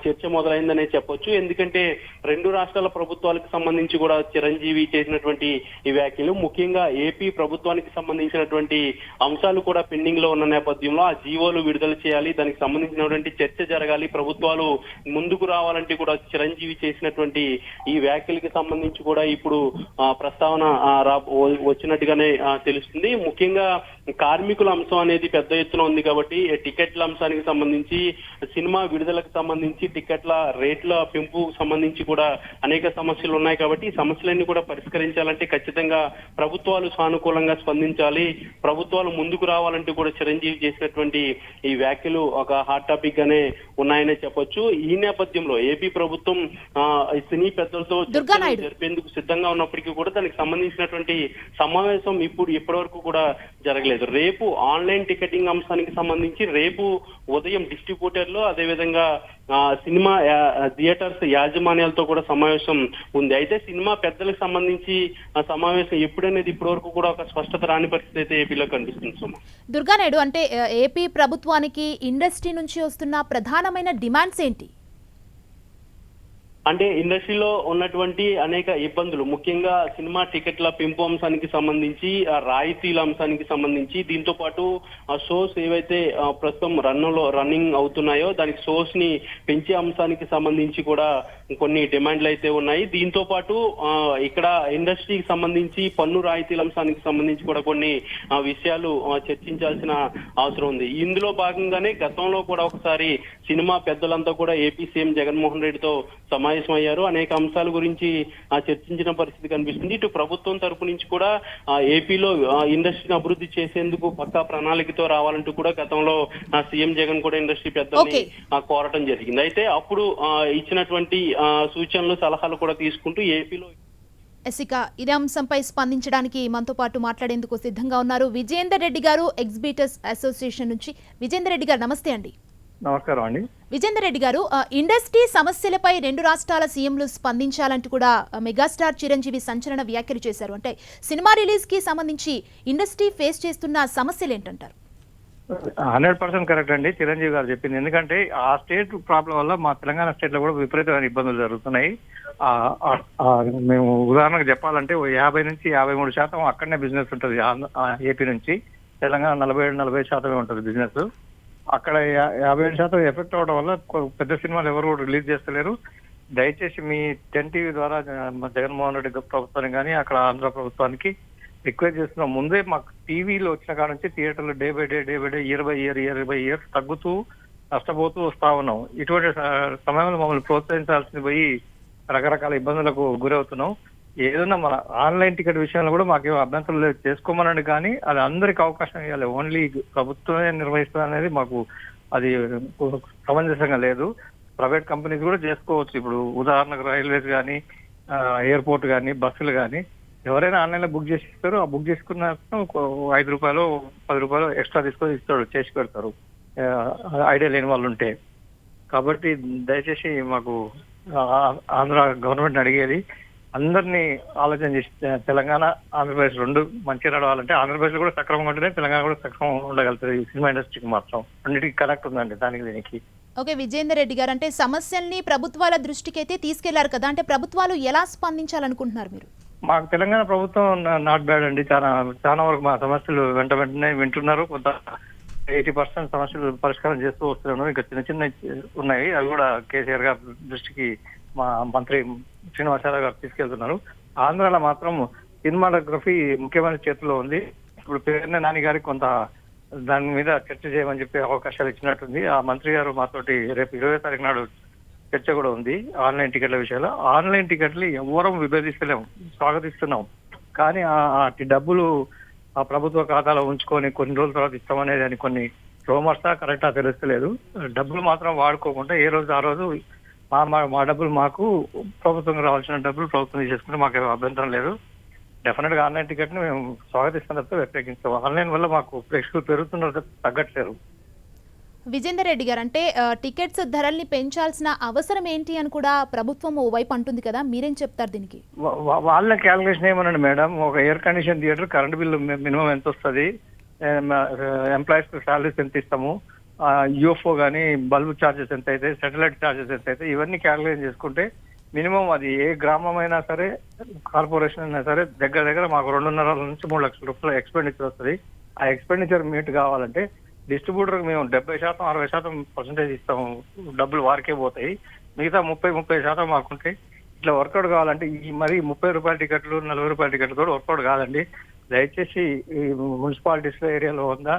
చర్చ మొదలైందనే చెప్పొచ్చు. ఎందుకంటే రెండు రాష్ట్రాల ప్రభుత్వాలకు సంబంధించి కూడా చిరంజీవి చేసినటువంటి ఈ వ్యాఖ్యలు ముఖ్యంగా ఏపీ ప్రభుత్వానికి సంబంధించినటువంటి అంశాలు కూడా పెండింగ్ లో ఉన్న నేపథ్యంలో ఆ జీవోలు విడుదల చేయాలి, దానికి సంబంధించినటువంటి చర్చ జరగాలి, ప్రభుత్వాలు ముందుకు రావాలంటే కూడా చిరంజీవి చేసినటువంటి ఈ వ్యాఖ్యలకి సంబంధించి కూడా ఇప్పుడు ప్రస్తావన వచ్చినట్టుగానే తెలుస్తుంది. ముఖ్యంగా కార్మికుల అంశం అనేది పెద్ద ఎత్తున ఉంది కాబట్టి టికెట్ల అంశానికి సంబంధించి, సినిమా విడుదలకు సంబంధించి, టికెట్ల రేట్ల పెంపు సంబంధించి కూడా అనేక సమస్యలు ఉన్నాయి కాబట్టి ఈ సమస్యలన్నీ కూడా పరిష్కరించాలంటే ఖచ్చితంగా ప్రభుత్వాలు సానుకూలంగా స్పందించాలి, ప్రభుత్వాలు ముందుకు రావాలంటే కూడా చిరంజీవి చేసినటువంటి ఈ వ్యాఖ్యలు ఒక హాట్ టాపిక్ గానే ఉన్నాయనే చెప్పొచ్చు. ఈ నేపథ్యంలో ఏపీ ప్రభుత్వం సినీ పెద్దలతో జరిపేందుకు సిద్ధంగా ఉన్నప్పటికీ కూడా దానికి సంబంధించినటువంటి సమావేశం ఇప్పటి వరకు కూడా జరగలేదు. రేపు ఆన్లైన్ టికెటింగ్ అంశానికి సంబంధించి రేపు ఉదయం డిస్ట్రిబ్యూటర్లు అదేవిధంగా సినిమా థియేటర్స్ యాజమాన్యాలతో కూడా సమావేశం ఉంది. అయితే సినిమా పెద్దలకు సంబంధించి సమావేశం ఎప్పుడనేది ఇప్పటి వరకు కూడా ఒక స్పష్టత రాని పరిస్థితి అయితే ఏపీలో కనిపిస్తుంది. దుర్గానాయుడు, అంటే ఏపీ ప్రభుత్వానికి ఇండస్ట్రీ నుంచి వస్తున్న ప్రధానమైన డిమాండ్స్ ఏంటి? అంటే ఇండస్ట్రీలో ఉన్నటువంటి అనేక ఇబ్బందులు, ముఖ్యంగా సినిమా టికెట్ల పెంపు అంశానికి సంబంధించి, రాయితీల అంశానికి సంబంధించి, దీంతో పాటు షోస్ ఏవైతే ప్రస్తుతం రన్నింగ్ అవుతున్నాయో దానికి షోస్ ని పెంచే అంశానికి సంబంధించి కూడా కొన్ని డిమాండ్లు అయితే ఉన్నాయి. దీంతో పాటు ఇక్కడ ఇండస్ట్రీకి సంబంధించి పన్ను రాయితీల అంశానికి సంబంధించి కూడా కొన్ని విషయాలు చర్చించాల్సిన అవసరం ఉంది. ఇందులో భాగంగానే గతంలో కూడా ఒకసారి సినిమా పెద్దలంతా కూడా ఏపీ సీఎం జగన్మోహన్ రెడ్డితో సమావేశమయ్యారు. అనేక అంశాల గురించి చర్చించిన పరిస్థితి కనిపిస్తుంది. ఇటు ప్రభుత్వం తరపు నుంచి కూడా ఏపీలో ఇండస్ట్రీని అభివృద్ధి చేసేందుకు పక్కా ప్రణాళికతో రావాలంటూ కూడా గతంలో సీఎం జగన్ కూడా ఇండస్ట్రీ పెద్దల్ని కోరటం జరిగింది. అయితే అప్పుడు ఇచ్చినటువంటి సూచనలు సలహాలు కూడా తీసుకుంటూ ఏపీలో ఇక ఇదే అంశంపై స్పందించడానికి మనతో పాటు మాట్లాడేందుకు సిద్ధంగా ఉన్నారు విజేందర్ రెడ్డి గారు, ఎగ్జిబిటర్స్ అసోసియేషన్ నుంచి. విజేందర్ రెడ్డి గారు నమస్తే అండి. నమస్కారం అండి. విజేందర్ రెడ్డి గారు, ఇండస్ట్రీ సమస్యలపై 2 రాష్ట్రాల సీఎంలు స్పందించాలంటూ కూడా మెగాస్టార్ చిరంజీవి సంచలన వ్యాఖ్యలు చేశారు. అంటే సినిమా రిలీజ్ కి సంబంధించి ఇండస్ట్రీ ఫేస్ చేస్తున్న సమస్యలు ఏంటంటారు? 100% కరెక్ట్ అండి చిరంజీవి గారు చెప్పింది. ఎందుకంటే ఆ స్టేట్ ప్రాబ్లం వల్ల మా తెలంగాణ స్టేట్ లో కూడా విపరీతమైన ఇబ్బందులు జరుగుతున్నాయి. మేము ఉదాహరణకు చెప్పాలంటే 50 నుంచి 53% అక్కడనే బిజినెస్ ఉంటుంది. ఏపీ నుంచి తెలంగాణ 47-40% ఉంటుంది బిజినెస్. అక్కడ 57% ఎఫెక్ట్ అవడం వల్ల పెద్ద సినిమాలు ఎవరు రిలీజ్ చేస్తలేరు. దయచేసి మీ 10 టీవీ ద్వారా జగన్మోహన్ రెడ్డి ప్రభుత్వానికి కానీ అక్కడ ఆంధ్ర ప్రభుత్వానికి రిక్వెస్ట్ చేస్తున్నాం. ముందే మాకు టీవీలో వచ్చిన కాడ నుంచి థియేటర్లు day by day year by year తగ్గుతూ నష్టపోతూ వస్తా ఉన్నాం. ఇటువంటి సమయంలో మమ్మల్ని ప్రోత్సహించాల్సింది పోయి రకరకాల ఇబ్బందులకు గురవుతున్నాం. ఏదైనా మన ఆన్లైన్ టికెట్ విషయంలో కూడా మాకేం అభ్యంతరం లేదు, చేసుకోమనండి. కానీ అది అందరికి అవకాశం ఇవ్వాలి. ఓన్లీ ప్రభుత్వమే నిర్వహిస్తుంది అనేది మాకు అది సమంజసంగా లేదు. ప్రైవేట్ కంపెనీస్ కూడా చేసుకోవచ్చు. ఇప్పుడు ఉదాహరణకు రైల్వేస్ కానీ, ఎయిర్పోర్ట్ కానీ, బస్సులు కానీ ఎవరైనా ఆన్లైన్ లో బుక్ చేసి ఇస్తారు. ఆ బుక్ చేసుకున్న ₹5 ₹10 ఎక్స్ట్రా తీసుకొని ఇస్తాడు, చేసి పెడతారు ఐడియా లేని వాళ్ళు ఉంటే. కాబట్టి దయచేసి మాకు ఆంధ్ర గవర్నమెంట్ అడిగేది అందరినీ ఆలోచన చేసి తెలంగాణ ఆంధ్రప్రదేశ్ 2 మంచిగా నడవాలంటే ఆంధ్రప్రదేశ్ కూడా సక్రమంగా ఉంటేనే తెలంగాణ కూడా సక్రమంగా ఉండగలుగుతుంది. సినిమా ఇండస్ట్రీకి మాత్రం అన్నిటికీ కనెక్ట్ ఉందండి దీనికి. ఓకే విజేందర్ రెడ్డి గారు, అంటే సమస్యల్ని ప్రభుత్వాల దృష్టికి అయితే తీసుకెళ్లారు కదా, అంటే ప్రభుత్వాలు ఎలా స్పందించాలనుకుంటున్నారు మీరు? మాకు తెలంగాణ ప్రభుత్వం నాట్ బ్యాడ్ అండి. చాలా వరకు మా సమస్యలు వెంటనే వింటున్నారు. కొంత 80% సమస్యలు పరిష్కారం చేస్తూ వస్తున్నారు. ఇంకా చిన్న ఉన్నాయి, అవి కూడా కేసీఆర్ గారి దృష్టికి మా మంత్రి శ్రీనివాసరావు గారు తీసుకెళ్తున్నారు. ఆంధ్రాలో మాత్రం సినిమాటోగ్రఫీ ముఖ్యమైన చేతిలో ఉంది. ఇప్పుడు పేరున నాని గారికి కొంత దాని మీద చర్చ చేయమని చెప్పి అవకాశాలు ఇచ్చినట్టుంది. ఆ మంత్రి గారు మాతోటి రేపు 20వ తారీఖు నాడు చర్చ కూడా ఉంది ఆన్లైన్ టికెట్ల విషయంలో. ఆన్లైన్ టికెట్లు ఎవరూ విభేదిస్తలేము, స్వాగతిస్తున్నాం. కానీ అటు డబ్బులు ఆ ప్రభుత్వ ఖాతాలో ఉంచుకొని కొన్ని రోజుల తర్వాత ఇస్తామనేది అని కొన్ని రూమర్సా కరెక్టా తెలుస్తలేదు. డబ్బులు మాత్రం వాడుకోకుండా ఏ రోజు ఆ రోజు మా డబ్బులు మాకు, ప్రభుత్వం రావాల్సిన డబ్బులు ప్రభుత్వం తీసుకుంటే మాకు అభ్యంతరం లేదు. డెఫినెట్ గా ఆన్లైన్ టికెట్ ని మేము స్వాగతిస్తున్న తప్ప వ్యతిరేకిస్తాం. ఆన్లైన్ వల్ల మాకు ప్రేక్షకులు పెరుగుతున్నారు, తగ్గట్లేరు. విజేందర్ రెడ్డి గారు, అంటే టికెట్స్ ధరల్ని పెంచాల్సిన అవసరం ఏంటి అని కూడా ప్రభుత్వం ఓ వైపు అంటుంది కదా, మీరేం చెప్తారు దీనికి? వాళ్ళ క్యాలిక్యులేషన్ ఏమనండి మేడం, ఒక air condition theatre current bill minimum ఎంత వస్తుంది, ఎంప్లాయీస్ సాలరీస్ ఎంత ఇస్తాము, యూఎఫ్ఓ కానీ బల్బ్ ఛార్జెస్ ఎంత అయితే, సాటిలైట్ ఛార్జెస్ ఎంత అయితే, ఇవన్నీ క్యాలిక్యులేట్ చేసుకుంటే మినిమం అది ఏ గ్రామమైనా సరే, కార్పొరేషన్ అయినా సరే దగ్గర మాకు 2.5 నుంచి 3 లక్షల రూపాయల ఎక్స్పెండిచర్ వస్తుంది. ఆ ఎక్స్పెండిచర్ మీట్ కావాలంటే డిస్ట్రిబ్యూటర్ మేము 70%-60% ఇస్తాము, డబ్బులు వారికే పోతాయి. మిగతా 30% మాకుంటే ఇట్లా వర్కౌట్ కావాలంటే ఈ మరి ₹30 టికెట్లు, ₹40 టికెట్లు కూడా వర్కౌట్ కాదండి. దయచేసి మున్సిపాలిటీస్ లో ఏరియాలో 100,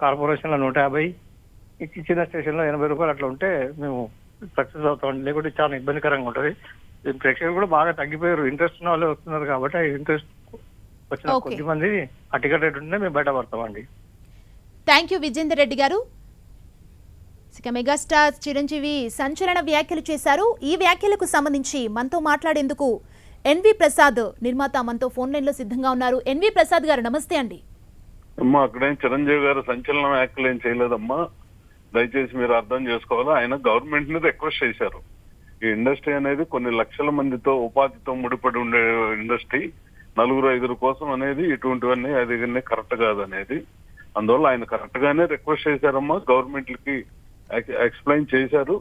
కార్పొరేషన్ లో 150, చిన్న స్టేషన్ లో ₹80 అట్లా ఉంటే మేము సక్సెస్ అవుతాం. లేకుంటే చాలా ఇబ్బందికరంగా ఉంటుంది. ప్రేక్షకులు కూడా బాగా తగ్గిపోయారు, ఇంట్రెస్ట్ ఉన్న వాళ్ళే వస్తున్నారు. కాబట్టి ఆ ఇంట్రెస్ట్ వచ్చిన కొద్ది మంది ఆ టికెట్ రేట్ ఉంటే మేము బయటపడతామండి. థ్యాంక్ యూ విజేందర్ రెడ్డి గారు. ఇక మెగాస్టార్ చిరంజీవి సంచలన వ్యాఖ్యలు చేశారు. ఈ వ్యాఖ్యలకు సంబంధించి మనతో మాట్లాడేందుకు ఎన్వి ప్రసాద్ నిర్మాత మనతో ఫోన్ లైన్ లో సిద్ధంగా ఉన్నారు. ఎన్వి ప్రసాద్ గారు నమస్తే అండి. అమ్మా, అక్కడేం చిరంజీవి గారు సంచలన వ్యాఖ్యలు ఏం చేయలేదమ్మా, దయచేసి మీరు అర్థం చేసుకోవాలి. ఆయన గవర్నమెంట్ ని రిక్వెస్ట్ చేశారు. ఈ ఇండస్ట్రీ అనేది కొన్ని లక్షల మందితో ఉపాధితో ముడిపడి ఉండే ఇండస్ట్రీ, 4-5 కోసం అనేది ఇటువంటివన్నీ అది కరెక్ట్ కాదనేది. అందువల్ల ఆయన కరెక్ట్ గానే రిక్వెస్ట్ చేశారమ్మా, గవర్నమెంట్ కి ఎక్స్ప్లెయిన్ చేశారు.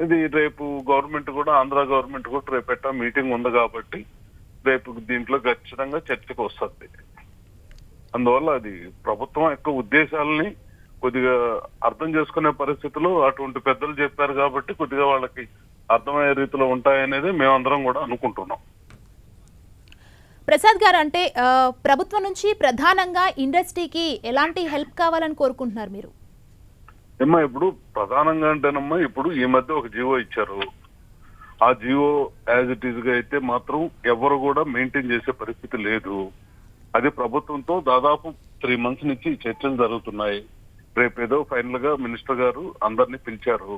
ఇది రేపు గవర్నమెంట్ కూడా, ఆంధ్ర గవర్నమెంట్ కూడా రేపు మీటింగ్ ఉంది కాబట్టి రేపు దీంట్లో ఖచ్చితంగా చర్చకు వస్తుంది. అందువల్ల అది ప్రభుత్వం యొక్క ఉద్దేశాలని కొద్దిగా అర్థం చేసుకునే పరిస్థితులు అటువంటి పెద్దలు చెప్పారు కాబట్టి కొద్దిగా వాళ్ళకి అర్థమయ్యే రీతిలో ఉంటాయనేది మేమందరం కూడా అనుకుంటున్నాం. ప్రసాద్ గారు, అంటే ప్రభుత్వం నుంచి ప్రధానంగా ఇండస్ట్రీకి ఎలాంటి హెల్ప్ కావాలని కోరుకుంటున్నారు మీరు? ఏమ్మా, ఇప్పుడు ప్రధానంగా అంటేనమ్మా, ఇప్పుడు ఈ మధ్య ఒక జీవో ఇచ్చారు. ఆ జీవో యాజ్ ఇట్ ఈజ్ గా అయితే మాత్రం ఎవరు కూడా మెయింటైన్ చేసే పరిస్థితి లేదు. అది ప్రభుత్వంతో దాదాపు 3 months నుంచి చర్చలు జరుగుతున్నాయి. రేపు ఏదో ఫైనల్ గా మినిస్టర్ గారు అందరినీ పిలిచారు.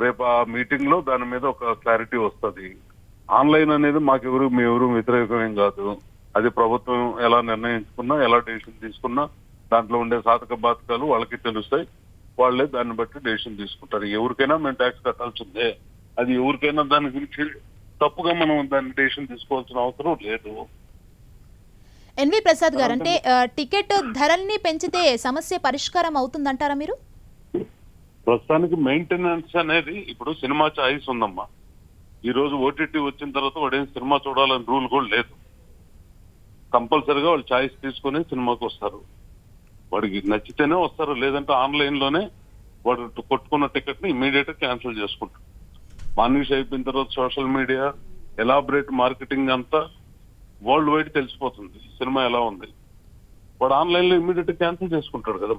రేపు ఆ మీటింగ్ లో దాని మీద ఒక క్లారిటీ వస్తుంది. ఆన్లైన్ అనేది మాకెవరు మీ ఎవరు వ్యతిరేకమేం కాదు. అది ప్రభుత్వం ఎలా నిర్ణయించుకున్నా, ఎలా డెసిషన్ తీసుకున్నా దాంట్లో ఉండే సాధక బాధకాలు వాళ్ళకి తెలుస్తాయి. వాళ్ళే దాన్ని బట్టి డెసిషన్ తీసుకుంటారు. ఎవరికైనా మేము ట్యాక్స్ కట్టాల్సిందే. అది ఎవరికైనా దాని గురించి తప్పుగా మనం దాన్ని డెసిషన్ తీసుకోవాల్సిన అవసరం లేదు. ఎన్వి ప్రసాద్ గారు, అంటే టికెట్ ధరల్ని పెంచితే సమస్య పరిష్కారం అవుతుందంటారా మీరు? ప్రస్తుతానికి మెయింటెనెన్స్ అనేది ఇప్పుడు సినిమా చాయిస్ ఉందమ్మా. ఈ రోజు ఓటీటీ వచ్చిన తర్వాత వాడేం సినిమా చూడాలని రూల్ కూడా లేదు. కంపల్సరీగా వాళ్ళు చాయిస్ తీసుకుని సినిమాకి వస్తారు. వాడికి నచ్చితేనే వస్తారు, లేదంటే ఆన్లైన్ లోనే వాడు కొట్టుకున్న టికెట్ ని ఇమీడియట్ గా క్యాన్సిల్ చేసుకుంటారు. మానిష్ అయిపోయిన తర్వాత సోషల్ మీడియా ఎలాబరేట్ మార్కెటింగ్ అంతా వరల్డ్ వైడ్ తెలిసిపోతుంది సినిమా ఎలా ఉంది. వాడు ఆన్లైన్ లో ఇమీడియట్ క్యాన్సిల్ చేసుకుంటాడు కదా.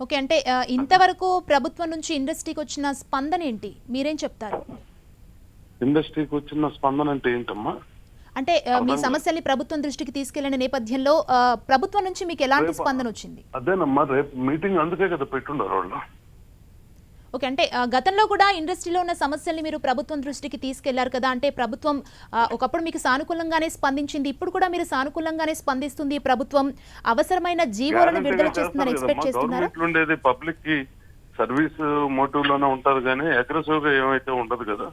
ఓకే, అంటే ఇంతవరకు ప్రభుత్వం నుంచి ఇండస్ట్రీకి వచ్చిన స్పందన ఏంటి, మీరేం చెప్తారు? ఇండస్ట్రీకి వచ్చిన స్పందన అంటే ఏంటమ్మా? అంటే మీ సమస్యల్ని ప్రభుత్వం దృష్టికి తీసుకెళ్లిన నేపథ్యంలో ప్రభుత్వం నుంచి మీకు ఎలాంటి స్పందన వచ్చింది? అదేనమ్మా, రేపు మీటింగ్ అందుకే కదా పెట్టుండారు వాళ్ళు. ఓకే, అంటే గతంలో కూడా ఇండస్ట్రీలో ఉన్న సమస్యల్ని మీరు ప్రభుత్వం దృష్టికి తీసుకెళ్లారు కదా, అంటే ప్రభుత్వం ఒకప్పుడు మీకు సానుకూలంగానే స్పందించింది, ఇప్పుడు కూడా మీరు సానుకూలంగానే స్పందిస్తుంది ప్రభుత్వం, అవసరమైన జీవోలను విడుదల చేస్తుందని ఎక్స్పెక్ట్ చేస్తున్నారా? ఉండేది పబ్లిక్ కి సర్వీస్ మోటివ్ లోనే ఉంటారు కానీ అగ్రెసివ్ గా ఏమైతే ఉండదు కదా.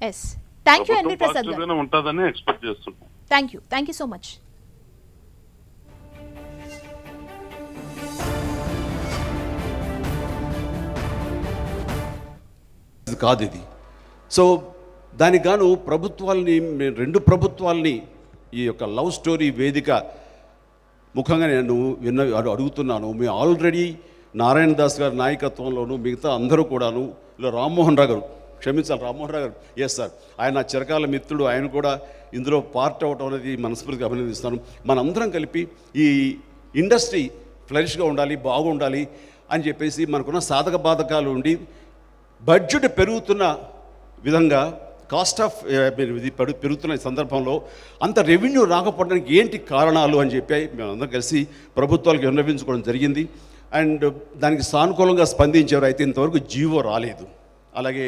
Yes, thank you N V Prasad గారు. ఉంటుందని ఎక్స్పెక్ట్ చేస్తున్నాం. Thank you so much. కాదు ఇది. సో దానికి గాను ప్రభుత్వాలని, రెండు ప్రభుత్వాలని ఈ యొక్క లవ్ స్టోరీ వేదిక ముఖంగా నేను అడుగుతున్నాను. మేము ఆల్రెడీ నారాయణ దాస్ గారి నాయకత్వంలోనూ మిగతా అందరూ కూడాను, ఇలా రామ్మోహన్ రావు గారు, క్షమించాలి రామ్మోహన్ రావు గారు, ఎస్ సార్, ఆయన నా చిరకాల మిత్రుడు, ఆయన కూడా ఇందులో పార్ట్ అవటం అనేది మనస్ఫూర్తిగా అభినందిస్తాను. మనందరం కలిపి ఈ ఇండస్ట్రీ ఫ్లరిష్గా ఉండాలి, బాగుండాలి అని చెప్పేసి మనకున్న సాధక బాధకాలు ఉండి బడ్జెట్ పెరుగుతున్న విధంగా కాస్ట్ ఆఫ్ ఇది పెరుగుతున్న సందర్భంలో అంత రెవెన్యూ రాకపోవడానికి ఏంటి కారణాలు అని చెప్పి మేమందరం కలిసి ప్రభుత్వాలకు విన్నవించుకోవడం జరిగింది. అండ్ దానికి సానుకూలంగా స్పందించారు. అయితే ఇంతవరకు జీవో రాలేదు. అలాగే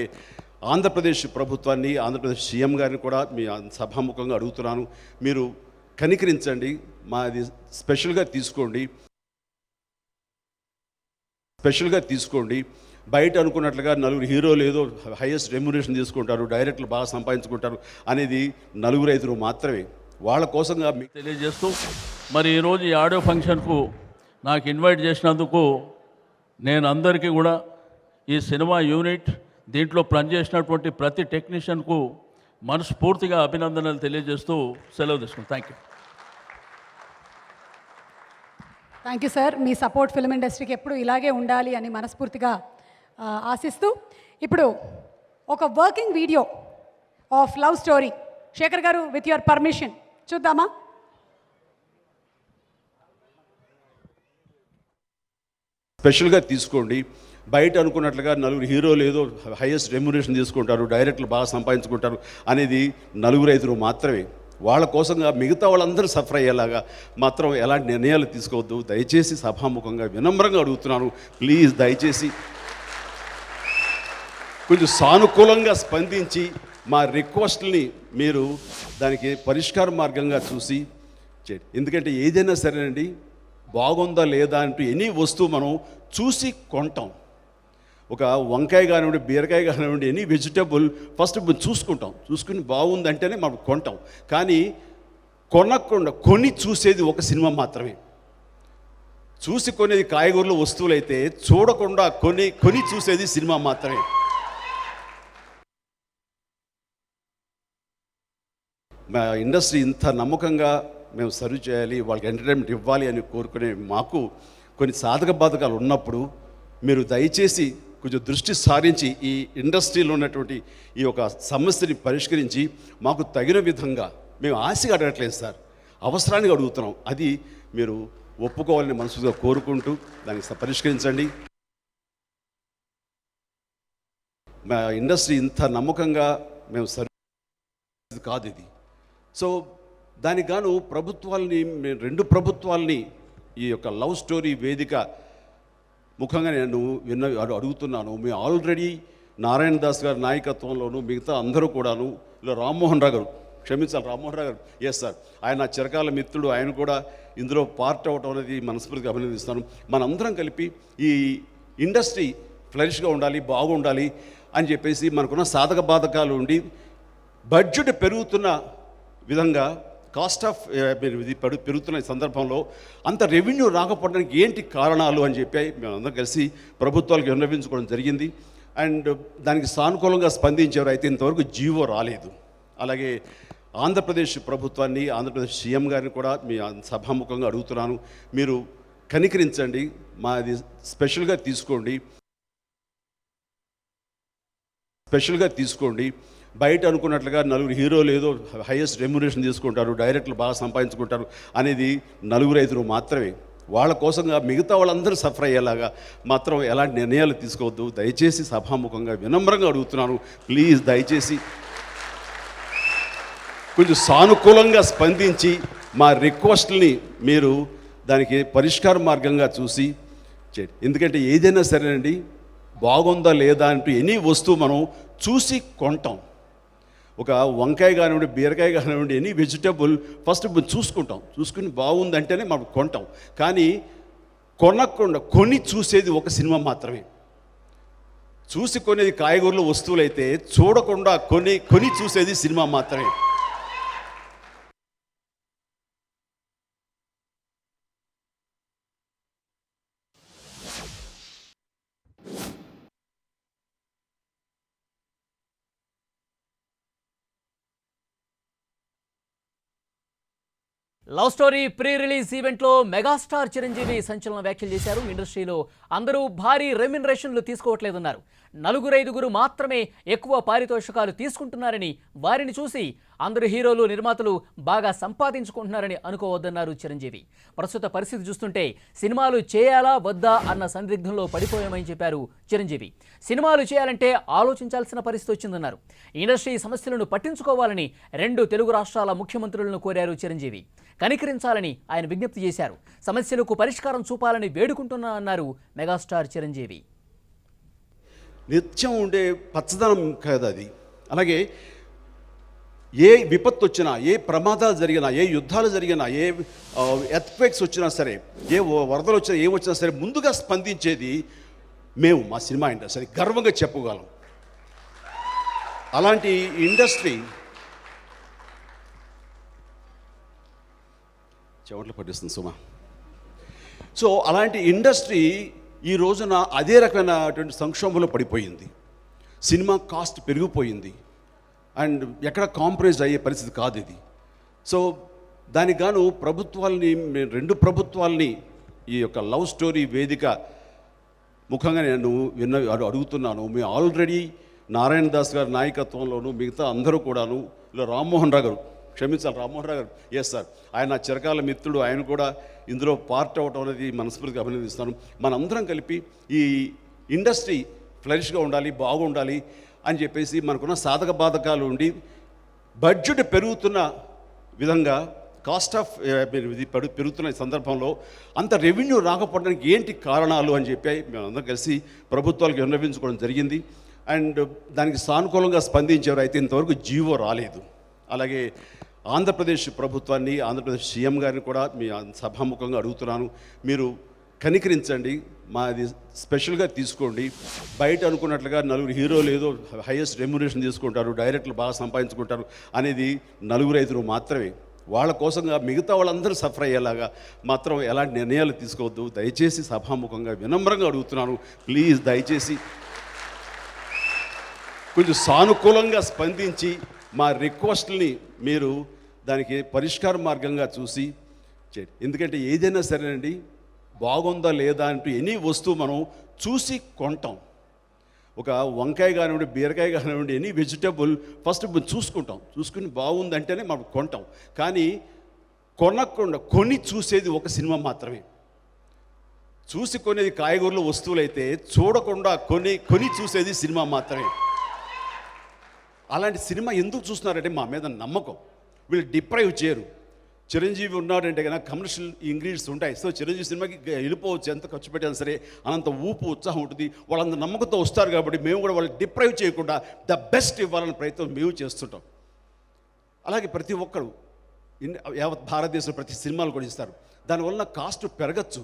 ఆంధ్రప్రదేశ్ ప్రభుత్వాన్ని, ఆంధ్రప్రదేశ్ సీఎం గారిని కూడా మీ సభాముఖంగా అడుగుతున్నాను, మీరు కనికరించండి, మాది స్పెషల్గా తీసుకోండి. బయట అనుకున్నట్లుగా నలుగురు హీరోలు ఏదో హైయెస్ట్ రెమ్యునరేషన్ తీసుకుంటారు, డైరెక్టర్లు బాగా సంపాదించుకుంటారు అనేది 4-5 మాత్రమే. వాళ్ళ కోసంగా మీకు తెలియజేస్తూ, మరి ఈరోజు ఈ ఆడియో ఫంక్షన్కు నాకు ఇన్వైట్ చేసినందుకు నేను అందరికీ కూడా, ఈ సినిమా యూనిట్, దీంట్లో పనిచేసినటువంటి ప్రతి టెక్నీషియన్కు మనస్ఫూర్తిగా అభినందనలు తెలియజేస్తూ సెలవు తీసుకుంటాను. Thank you sir. మీ సపోర్ట్ ఫిల్మ్ ఇండస్ట్రీకి ఎప్పుడు ఇలాగే ఉండాలి అని మనస్ఫూర్తిగా ఆశిస్తూ, ఇప్పుడు ఒక working video of love story, Sekhar గారు విత్ యువర్ పర్మిషన్ చూద్దామా? స్పెషల్గా తీసుకోండి. బయట అనుకున్నట్లుగా నలుగురు హీరోలు ఏదో హైయెస్ట్ రెమ్యునరేషన్ తీసుకుంటారు, డైరెక్టర్లు బాగా సంపాదించుకుంటారు అనేది 4-5 మాత్రమే. వాళ్ళ కోసంగా మిగతా వాళ్ళందరూ సఫర్ అయ్యేలాగా మాత్రం ఎలాంటి నిర్ణయాలు తీసుకోవద్దు. దయచేసి సభాముఖంగా వినమ్రంగా అడుగుతున్నాను, ప్లీజ్ దయచేసి కొంచెం సానుకూలంగా స్పందించి మా రిక్వెస్ట్ని మీరు దానికి పరిష్కార మార్గంగా చూసి చేయండి. ఎందుకంటే ఏదైనా సరేనండి, బాగుందా లేదా అంటూ ఎనీ వస్తువు మనం చూసి కొంటాం. ఒక వంకాయ కానివ్వండి, బీరకాయ కానివ్వండి, ఎనీ వెజిటబుల్ ఫస్ట్ చూసుకుని బాగుందంటేనే మనం కొంటాం. కానీ కొని చూసేది ఒక సినిమా మాత్రమే. చూసి కొనేది కాయగూరల వస్తువులైతే చూడకుండా కొని చూసేది సినిమా మాత్రమే. మా ఇండస్ట్రీ ఇంత నమ్మకంగా మేము సర్వ్ చేయాలి, వాళ్ళకి ఎంటర్టైన్మెంట్ ఇవ్వాలి అని కోరుకునే మాకు కొన్ని సాధక బాధకాలు ఉన్నప్పుడు మీరు దయచేసి కొంచెం దృష్టి సారించి ఈ ఇండస్ట్రీలో ఉన్నటువంటి ఈ యొక్క సమస్యని పరిష్కరించి మాకు తగిన విధంగా, మేము ఆశగా అడగట్లేదు సార్, అవసరానికి అడుగుతున్నాం, అది మీరు ఒప్పుకోవాలని మనసుగా కోరుకుంటూ దానికి పరిష్కరించండి. మా ఇండస్ట్రీ ఇంత నమ్మకంగా మేము సర్వ్ కాదు ఇది. సో దానికి గాను ప్రభుత్వాలని, రెండు ప్రభుత్వాలని ఈ యొక్క లవ్ స్టోరీ వేదిక ముఖంగా నేను అడుగుతున్నాను. మేము ఆల్రెడీ నారాయణ దాస్ గారి నాయకత్వంలోనూ మిగతా అందరూ కూడాను ఇలా రామ్మోహన్ రావు గారు, క్షమించాలి రామ్మోహన్ రావు గారు, ఎస్ సార్, ఆయన నా చిరకాల మిత్రుడు, ఆయన కూడా ఇందులో పార్ట్ అవటం అనేది మనస్ఫూర్తిగా అభినందిస్తాను. మనందరం కలిపి ఈ ఇండస్ట్రీ ఫ్లరిష్గా ఉండాలి, బాగుండాలి అని చెప్పేసి మనకున్న సాధక బాధకాలు ఉండి బడ్జెట్ పెరుగుతున్న విధంగా కాస్ట్ ఆఫ్ ఇది పెరుగుతున్న సందర్భంలో అంత రెవెన్యూ రాకపోవడానికి ఏంటి కారణాలు అని చెప్పి మేమందరం కలిసి ప్రభుత్వాలకు విన్నవించుకోవడం జరిగింది. అండ్ దానికి సానుకూలంగా స్పందించేవారు అయితే ఇంతవరకు జీవో రాలేదు. అలాగే ఆంధ్రప్రదేశ్ ప్రభుత్వాన్ని, ఆంధ్రప్రదేశ్ సీఎం గారిని కూడా మీ సభాముఖంగా అడుగుతున్నాను, మీరు కనికరించండి, మాది స్పెషల్గా తీసుకోండి. బయట అనుకున్నట్లుగా నలుగురు హీరోలు ఏదో హైయెస్ట్ రెమ్యునరేషన్ తీసుకుంటారు, డైరెక్టర్లు బాగా సంపాదించుకుంటారు అనేది 4-5 మాత్రమే. వాళ్ళ కోసంగా మిగతా వాళ్ళందరూ సఫర్ అయ్యేలాగా మాత్రం ఎలాంటి నిర్ణయాలు తీసుకోవద్దు. దయచేసి సభాముఖంగా వినమ్రంగా అడుగుతున్నాను, ప్లీజ్ దయచేసి కొంచెం సానుకూలంగా స్పందించి మా రిక్వెస్ట్ని మీరు దానికి పరిష్కార మార్గంగా చూసి చేయండి. ఎందుకంటే ఏదైనా సరేనండి, బాగుందా లేదా అంటూ ఎనీ వస్తువు మనం చూసి కొంటాం. ఒక వంకాయ కానివ్వండి, బీరకాయ కానివ్వండి, ఎనీ వెజిటబుల్ ఫస్ట్ చూసుకుని బాగుందంటేనే మనం కొంటాం. కానీ కొని చూసేది ఒక సినిమా మాత్రమే. చూసి కొనేది కాయగూరల వస్తువులైతే చూడకుండా కొని చూసేది సినిమా మాత్రమే. లవ్ స్టోరీ ప్రీ రిలీజ్ ఈవెంట్లో మెగాస్టార్ చిరంజీవి సంచలన వ్యాఖ్యలు చేశారు. ఇండస్ట్రీలో అందరూ భారీ రెమ్యునరేషన్లు తీసుకోవట్లేదన్నారు. 4-5 మాత్రమే ఎక్కువ పారితోషికాలు తీసుకుంటున్నారని, వారిని చూసి అందరు హీరోలు, నిర్మాతలు బాగా సంపాదించుకుంటున్నారని అనుకోవద్దన్నారు చిరంజీవి. ప్రస్తుత పరిస్థితి చూస్తుంటే సినిమాలు చేయాలా వద్దా అన్న సందిగ్ధంలో పడిపోయామని చెప్పారు చిరంజీవి. సినిమాలు చేయాలంటే ఆలోచించాల్సిన పరిస్థితి వచ్చిందన్నారు. ఇండస్ట్రీ సమస్యలను పట్టించుకోవాలని 2 తెలుగు రాష్ట్రాల ముఖ్యమంత్రులను కోరారు చిరంజీవి. కనికరించాలని ఆయన విజ్ఞప్తి చేశారు. సమస్యలకు పరిష్కారం చూపాలని వేడుకుంటున్నా అన్నారు మెగాస్టార్ చిరంజీవి. నిత్యం ఉండే పచ్చదనం కదా అది. అలాగే ఏ విపత్తు వచ్చినా, ఏ ప్రమాదాలు జరిగినా, ఏ యుద్ధాలు జరిగినా, ఏ ఎర్త్క్వేక్స్ వచ్చినా సరే, ఏ వరదలు వచ్చినా, ఏమొచ్చినా సరే ముందుగా స్పందించేది మేము, మా సినిమా ఇండస్ట్రీ, గర్వంగా చెప్పుకోగలం. అలాంటి ఇండస్ట్రీ చెమటలు పట్టిస్తుంది సుమా. సో అలాంటి ఇండస్ట్రీ ఈ రోజున అదే రకమైనటువంటి సంక్షోభంలో పడిపోయింది. సినిమా కాస్ట్ పెరిగిపోయింది అండ్ ఎక్కడ కాంప్రమైజ్ అయ్యే పరిస్థితి కాదు ఇది. సో దానికి గాను ప్రభుత్వాలని, 2 ప్రభుత్వాలని ఈ యొక్క లవ్ స్టోరీ వేదిక ముఖంగా నేను అడుగుతున్నాను. మేము ఆల్రెడీ నారాయణ దాస్ గారి నాయకత్వంలోనూ మిగతా అందరూ కూడాను ఇలా రామ్మోహన్ రావు గారు, క్షమించాలి రామ్మోహన్ రావు గారు, ఎస్ సార్, ఆయన నా చిరకాల మిత్రుడు, ఆయన కూడా ఇందులో పార్ట్ అవటం అనేది మనస్ఫూర్తిగా అభినందిస్తాను. మనందరం కలిపి ఈ ఇండస్ట్రీ ఫ్లరిష్గా ఉండాలి, బాగుండాలి అని చెప్పేసి మనకున్న సాధక బాధకాలు ఉండి బడ్జెట్ పెరుగుతున్న విధంగా కాస్ట్ ఆఫ్ ఇది పెరుగుతున్న సందర్భంలో అంత రెవెన్యూ రాకపోవడానికి ఏంటి కారణాలు అని చెప్పి మేమందరం కలిసి ప్రభుత్వాలకు విన్నవించుకోవడం జరిగింది. అండ్ దానికి సానుకూలంగా స్పందించేవారు అయితే ఇంతవరకు జీవో రాలేదు. అలాగే ఆంధ్రప్రదేశ్ ప్రభుత్వాన్ని, ఆంధ్రప్రదేశ్ సీఎం గారిని కూడా మీ సభాముఖంగా అడుగుతున్నాను, మీరు కనికరించండి, మాది స్పెషల్గా తీసుకోండి. బయట అనుకున్నట్లుగా 4 హీరోలు ఏదో హైయెస్ట్ రెమ్యునరేషన్ తీసుకుంటారు, డైరెక్టర్లు బాగా సంపాదించుకుంటారు అనేది 4-5 మాత్రమే. వాళ్ళ కోసంగా మిగతా వాళ్ళందరూ సఫర్ అయ్యేలాగా మాత్రం ఎలాంటి నిర్ణయాలు తీసుకోవద్దు. దయచేసి సభాముఖంగా వినమ్రంగా అడుగుతున్నాను, ప్లీజ్ దయచేసి కొంచెం సానుకూలంగా స్పందించి మా రిక్వెస్ట్ని మీరు దానికి పరిష్కార మార్గంగా చూసి చేయండి. ఎందుకంటే ఏదైనా సరేనండి, బాగుందా లేదా అంటూ ఎనీ వస్తువు మనం చూసి కొంటాం. ఒక వంకాయ కానివ్వండి, బీరకాయ కానివ్వండి, ఎనీ వెజిటబుల్ ఫస్ట్ చూసుకుని బాగుందంటేనే మనం కొంటాం. కానీ కొని చూసేది ఒక సినిమా మాత్రమే. చూసి కొనేది కాయగూరల వస్తువులైతే చూడకుండా కొని చూసేది సినిమా మాత్రమే. అలాంటి సినిమా ఎందుకు చూస్తున్నారంటే మా మీద నమ్మకం. వీళ్ళు డిప్రైవ్ చేయరు. చిరంజీవి ఉన్నాడంటే కనుక కమర్షియల్ ఇంగ్రీడియంట్స్ ఉంటాయి. సో చిరంజీవి సినిమాకి వెళ్ళిపోవచ్చు, ఎంత ఖర్చు పెట్టినా సరే అనంత ఊపు ఉత్సాహం ఉంటుంది. వాళ్ళంత నమ్మకంతో వస్తారు కాబట్టి మేము కూడా వాళ్ళకి డిప్రైవ్ చేయకుండా ద బెస్ట్ ఇవ్వాలనే ప్రయత్నం మేము చేస్తుంటాం. అలాగే ప్రతి ఒక్కరు యావత్ భారతదేశంలో ప్రతి సినిమాలు కూడా ఇస్తారు. దానివల్ల కాస్ట్ పెరగచ్చు.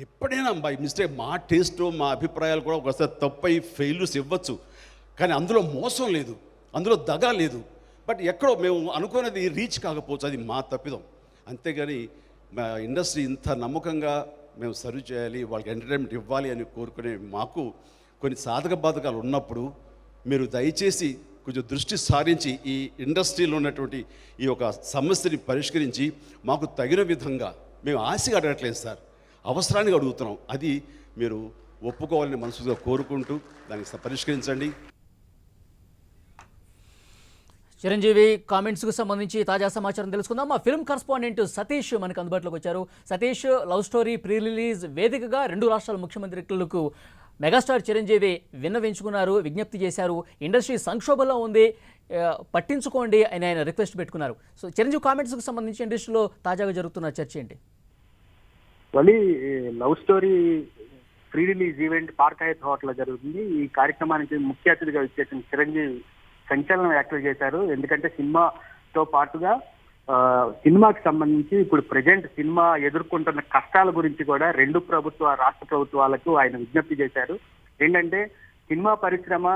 ఎప్పుడైనా బై మిస్టేక్ మా టేస్ట్ మా అభిప్రాయాలు కూడా ఒకసారి తప్పై ఫెయిల్యూర్స్ ఇవ్వచ్చు. కానీ అందులో మోసం లేదు, అందులో దగా లేదు. బట్ ఎక్కడో మేము అనుకున్నది రీచ్ కాకపోవచ్చు, అది మా తప్పిదం. అంతేగాని మా ఇండస్ట్రీ ఇంత నమ్మకంగా మేము సర్వ్ చేయాలి, వాళ్ళకి ఎంటర్టైన్మెంట్ ఇవ్వాలి అని కోరుకునే మాకు కొన్ని సాధక బాధకాలు ఉన్నప్పుడు మీరు దయచేసి కొంచెం దృష్టి సారించి ఈ ఇండస్ట్రీలో ఉన్నటువంటి ఈ యొక్క సమస్యని పరిష్కరించి మాకు తగిన విధంగా, మేము ఆశగా అడగట్లేదు సార్, అవసరానికి అడుగుతున్నాం, అది మీరు ఒప్పుకోవాలని మనసుగా కోరుకుంటూ దానికి పరిష్కరించండి. చిరంజీవి కామెంట్స్కు సంబంధించి తాజా సమాచారం తెలుసుకుందాం. మా ఫిల్మ్ కరస్పాండెంట్ సతీష్ మనకు అందుబాటులోకి వచ్చారు. Satish, love story pre release వేదికగా 2 రాష్ట్రాల ముఖ్యమంత్రులకు మెగాస్టార్ చిరంజీవి విన్నవించుకున్నారు, విజ్ఞప్తి చేశారు. ఇండస్ట్రీ సంక్షోభంలో ఉంది, పట్టించుకోండి అని ఆయన రిక్వెస్ట్ పెట్టుకున్నారు. సో చిరంజీవి కామెంట్స్కు సంబంధించి ఇండస్ట్రీలో తాజాగా జరుగుతున్న చర్చ ఏంటి? మళ్ళీ love story pre release event Park Hyatt హోటల్లో జరుగుతుంది. ఈ కార్యక్రమానికి ముఖ్య అతిథిగా వచ్చేసిన చిరంజీవి సంచలనం వ్యాఖ్యలు చేశారు. ఎందుకంటే సినిమాతో పాటుగా సినిమాకి సంబంధించి ఇప్పుడు ప్రజెంట్ సినిమా ఎదుర్కొంటున్న కష్టాల గురించి కూడా 2 రాష్ట్ర ప్రభుత్వాలకు ఆయన విజ్ఞప్తి చేశారు. ఏంటంటే సినిమా పరిశ్రమ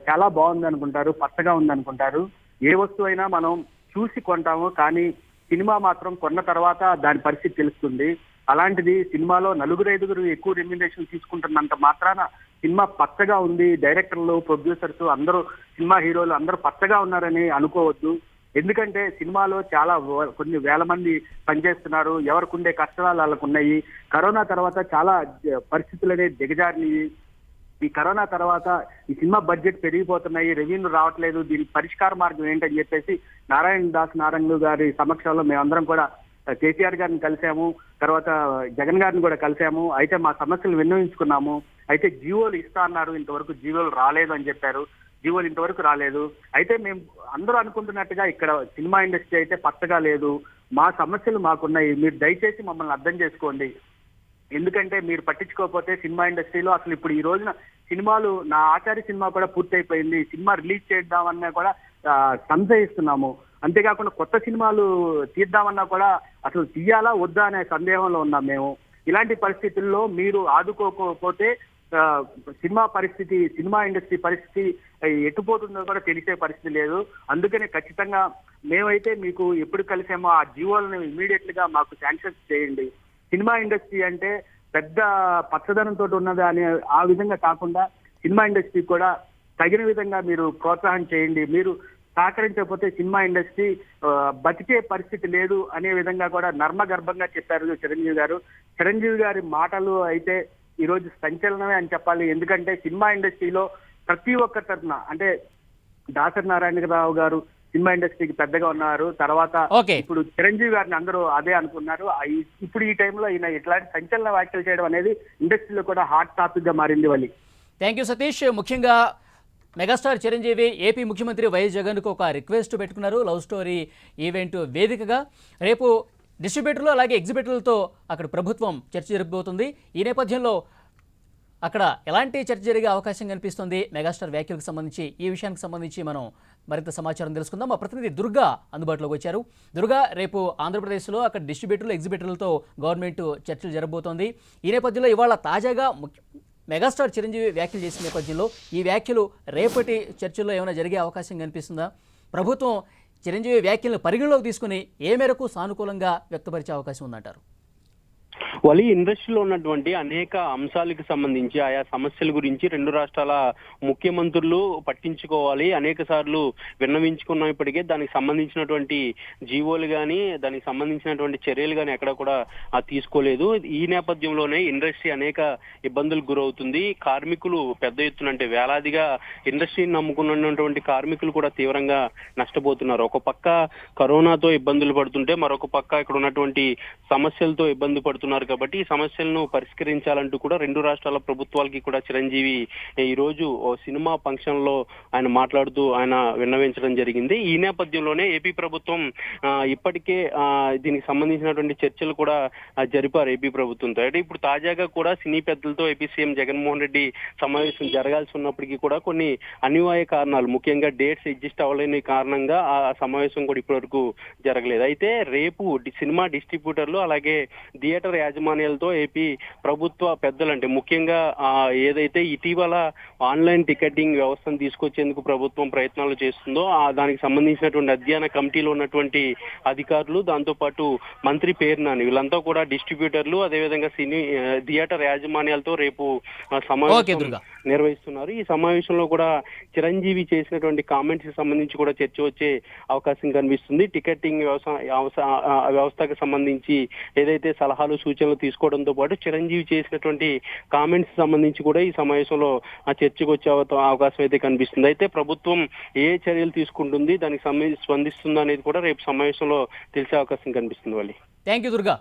చాలా బాగుంది అనుకుంటారు, పచ్చగా ఉంది అనుకుంటారు. ఏ వస్తువు అయినా మనం చూసి కొంటాము, కానీ సినిమా మాత్రం కొన్న తర్వాత దాని పరిస్థితి తెలుస్తుంది. అలాంటిది సినిమాలో 4-5 ఎక్కువ రెమ్యునరేషన్ తీసుకుంటున్నంత మాత్రాన సినిమా పచ్చగా ఉంది, డైరెక్టర్లు, ప్రొడ్యూసర్స్ అందరూ, సినిమా హీరోలు అందరూ పచ్చగా ఉన్నారని అనుకోవద్దు. ఎందుకంటే సినిమాలో చాలా కొన్ని వేల మంది పనిచేస్తున్నారు. ఎవరికి ఉండే కష్టాలు వాళ్ళకు ఉన్నాయి. కరోనా తర్వాత చాలా పరిస్థితులు అనేది దిగజారినాయి. ఈ కరోనా తర్వాత ఈ సినిమా బడ్జెట్ పెరిగిపోతున్నాయి, రెవెన్యూ రావట్లేదు, దీనికి పరిష్కార మార్గం ఏంటని చెప్పేసి నారాయణ గారి సమక్షంలో మేమందరం కూడా కేసీఆర్ గారిని కలిసాము, తర్వాత జగన్ గారిని కూడా కలిసాము. అయితే మా సమస్యలు విన్నవించుకున్నాము. అయితే జీవోలు ఇస్తా అన్నారు, ఇంతవరకు జీవోలు రాలేదు అని చెప్పారు. జీవోలు ఇంతవరకు రాలేదు. అయితే మేము అందరూ అనుకుంటున్నట్టుగా ఇక్కడ సినిమా ఇండస్ట్రీ అయితే పచ్చగా లేదు, మా సమస్యలు మాకున్నాయి, మీరు దయచేసి మమ్మల్ని అర్థం చేసుకోండి. ఎందుకంటే మీరు పట్టించుకోకపోతే సినిమా ఇండస్ట్రీలో అసలు ఇప్పుడు ఈ రోజున సినిమాలు, నా ఆచార్య సినిమా కూడా పూర్తయిపోయింది, సినిమా రిలీజ్ చేద్దామన్నా కూడా సంశయిస్తున్నాము. అంతేకాకుండా కొత్త సినిమాలు తీద్దామన్నా కూడా అసలు తీయాలా వద్దా అనే సందేహంలో ఉన్నాం మేము. ఇలాంటి పరిస్థితుల్లో మీరు ఆదుకోకపోతే సినిమా ఇండస్ట్రీ పరిస్థితి ఎట్టుపోతుందో కూడా తెలిసే పరిస్థితి లేదు. అందుకనే ఖచ్చితంగా మేమైతే మీకు ఎప్పుడు కలిసామో ఆ జీవోలను ఇమీడియట్ గా మాకు శాంక్షన్ చేయండి. సినిమా ఇండస్ట్రీ అంటే పెద్ద పచ్చదనంతో ఉన్నది అనే ఆ విధంగా కాకుండా సినిమా ఇండస్ట్రీ కూడా తగిన విధంగా మీరు ప్రోత్సాహం చేయండి. మీరు సహకరించకపోతే సినిమా ఇండస్ట్రీ బతికే పరిస్థితి లేదు అనే విధంగా కూడా నర్మగర్భంగా చెప్పారు చిరంజీవి గారి మాటలు అయితే ఈ రోజు సంచలనమే అని చెప్పాలి. ఎందుకంటే సినిమా ఇండస్ట్రీలో ప్రతి ఒక్క తరఫున, అంటే దాసరి నారాయణరావు గారు సినిమా ఇండస్ట్రీకి పెద్దగా ఉన్నారు, తర్వాత ఇప్పుడు చిరంజీవి గారిని అందరూ అదే అనుకున్నారు. ఇప్పుడు ఈ టైంలో ఈయన ఇట్లాంటి సంచలన వ్యాఖ్యలు చేయడం అనేది ఇండస్ట్రీలో కూడా హాట్ టాపిక్ గా మారింది. వాళ్ళు థ్యాంక్ యూ సతీష్. ముఖ్యంగా మెగాస్టార్ చిరంజీవి ఏపీ ముఖ్యమంత్రి వైఎస్ జగన్కు ఒక రిక్వెస్ట్ పెట్టుకున్నారు. లవ్ స్టోరీ ఈవెంట్ వేదికగా రేపు డిస్ట్రిబ్యూటర్లు అలాగే ఎగ్జిబిటర్లతో అక్కడ ప్రభుత్వం చర్చ జరగబోతుంది. ఈ నేపథ్యంలో అక్కడ ఎలాంటి చర్చ జరిగే అవకాశం కనిపిస్తుంది మెగాస్టార్ వ్యాఖ్యలకు సంబంధించి, ఈ విషయానికి సంబంధించి మనం మరింత సమాచారం తెలుసుకుందాం. మా ప్రతినిధి దుర్గా అందుబాటులోకి వచ్చారు. దుర్గా, రేపు ఆంధ్రప్రదేశ్లో అక్కడ డిస్ట్రిబ్యూటర్లు ఎగ్జిబిటర్లతో గవర్నమెంట్ చర్చలు జరగబోతోంది. ఈ నేపథ్యంలో ఇవాళ తాజాగా మెగాస్టార్ చిరంజీవి వ్యాఖ్యలు చేసిన నేపథ్యంలో ఈ వ్యాఖ్యలు రేపటి చర్చల్లో ఏమైనా జరిగే అవకాశం కనిపిస్తుందా? ప్రభుత్వం చిరంజీవి వ్యాఖ్యలను పరిగణలోకి తీసుకుని ఏ మేరకు సానుకూలంగా వ్యక్తపరిచే అవకాశం ఉందంటారు? వాళ్ళు ఇండస్ట్రీలో ఉన్నటువంటి అనేక అంశాలకు సంబంధించి ఆయా సమస్యల గురించి 2 రాష్ట్రాల ముఖ్యమంత్రులు పట్టించుకోవాలి. అనేక సార్లు విన్నవించుకున్నాం, ఇప్పటికే దానికి సంబంధించినటువంటి జీవోలు కానీ దానికి సంబంధించినటువంటి చర్యలు కానీ ఎక్కడ కూడా తీసుకోలేదు. ఈ నేపథ్యంలోనే ఇండస్ట్రీ అనేక ఇబ్బందులకు గురవుతుంది. కార్మికులు పెద్ద ఎత్తున, అంటే వేలాదిగా ఇండస్ట్రీని నమ్ముకున్నటువంటి కార్మికులు కూడా తీవ్రంగా నష్టపోతున్నారు. ఒక పక్క కరోనాతో ఇబ్బందులు పడుతుంటే మరొక పక్క ఇక్కడ ఉన్నటువంటి సమస్యలతో ఇబ్బంది పడుతున్నారు కాబట్టి ఈ సమస్యలను పరిష్కరించాలంటూ కూడా రెండు రాష్ట్రాల ప్రభుత్వాలకి కూడా చిరంజీవి ఈ రోజు ఓ సినిమా ఫంక్షన్ లో ఆయన మాట్లాడుతూ ఆయన విన్నవించడం జరిగింది. ఈ నేపథ్యంలోనే ఏపీ ప్రభుత్వం ఇప్పటికే దీనికి సంబంధించినటువంటి చర్చలు కూడా జరిపారు ఏపీ ప్రభుత్వంతో. అంటే ఇప్పుడు తాజాగా కూడా సినీ పెద్దలతో ఏపీ సీఎం జగన్మోహన్ రెడ్డి సమావేశం జరగాల్సి ఉన్నప్పటికీ కూడా కొన్ని అనివార్య కారణాలు, ముఖ్యంగా డేట్స్ అడ్జస్ట్ అవ్వలేని కారణంగా ఆ సమావేశం కూడా ఇప్పటివరకు జరగలేదు. అయితే రేపు సినిమా డిస్ట్రిబ్యూటర్లు అలాగే థియేటర్ యాజమాన్యాలతో ఏపీ ప్రభుత్వ పెద్దలు, అంటే ముఖ్యంగా ఏదైతే ఇటీవల ఆన్లైన్ టికెటింగ్ వ్యవస్థను తీసుకొచ్చేందుకు ప్రభుత్వం ప్రయత్నాలు చేస్తుందో దానికి సంబంధించినటువంటి అధ్యయన కమిటీలో ఉన్నటువంటి అధికారులు, దాంతోపాటు మంత్రి పేర్నాని, వీళ్ళంతా కూడా డిస్ట్రిబ్యూటర్లు అదేవిధంగా సినీ థియేటర్ యాజమాన్యాలతో రేపు సమావేశం నిర్వహిస్తున్నారు. ఈ సమావేశంలో కూడా చిరంజీవి చేసినటువంటి కామెంట్స్ కి సంబంధించి కూడా చర్చ వచ్చే అవకాశం కనిపిస్తుంది. టికెటింగ్ వ్యవస్థకు సంబంధించి ఏదైతే సలహాలు సూచనలు తీసుకోవడంతో పాటు చిరంజీవి చేసినటువంటి కామెంట్స్ సంబంధించి కూడా ఈ సమావేశంలో చర్చకు వచ్చే అవకాశం అయితే కనిపిస్తుంది. అయితే ప్రభుత్వం ఏ చర్యలు తీసుకుంటుంది, దానికి సంబంధించి స్పందిస్తుందా అనేది కూడా రేపు సమావేశంలో తెలిసే అవకాశం కనిపిస్తుంది. వాళ్ళు థ్యాంక్ యూ దుర్గా.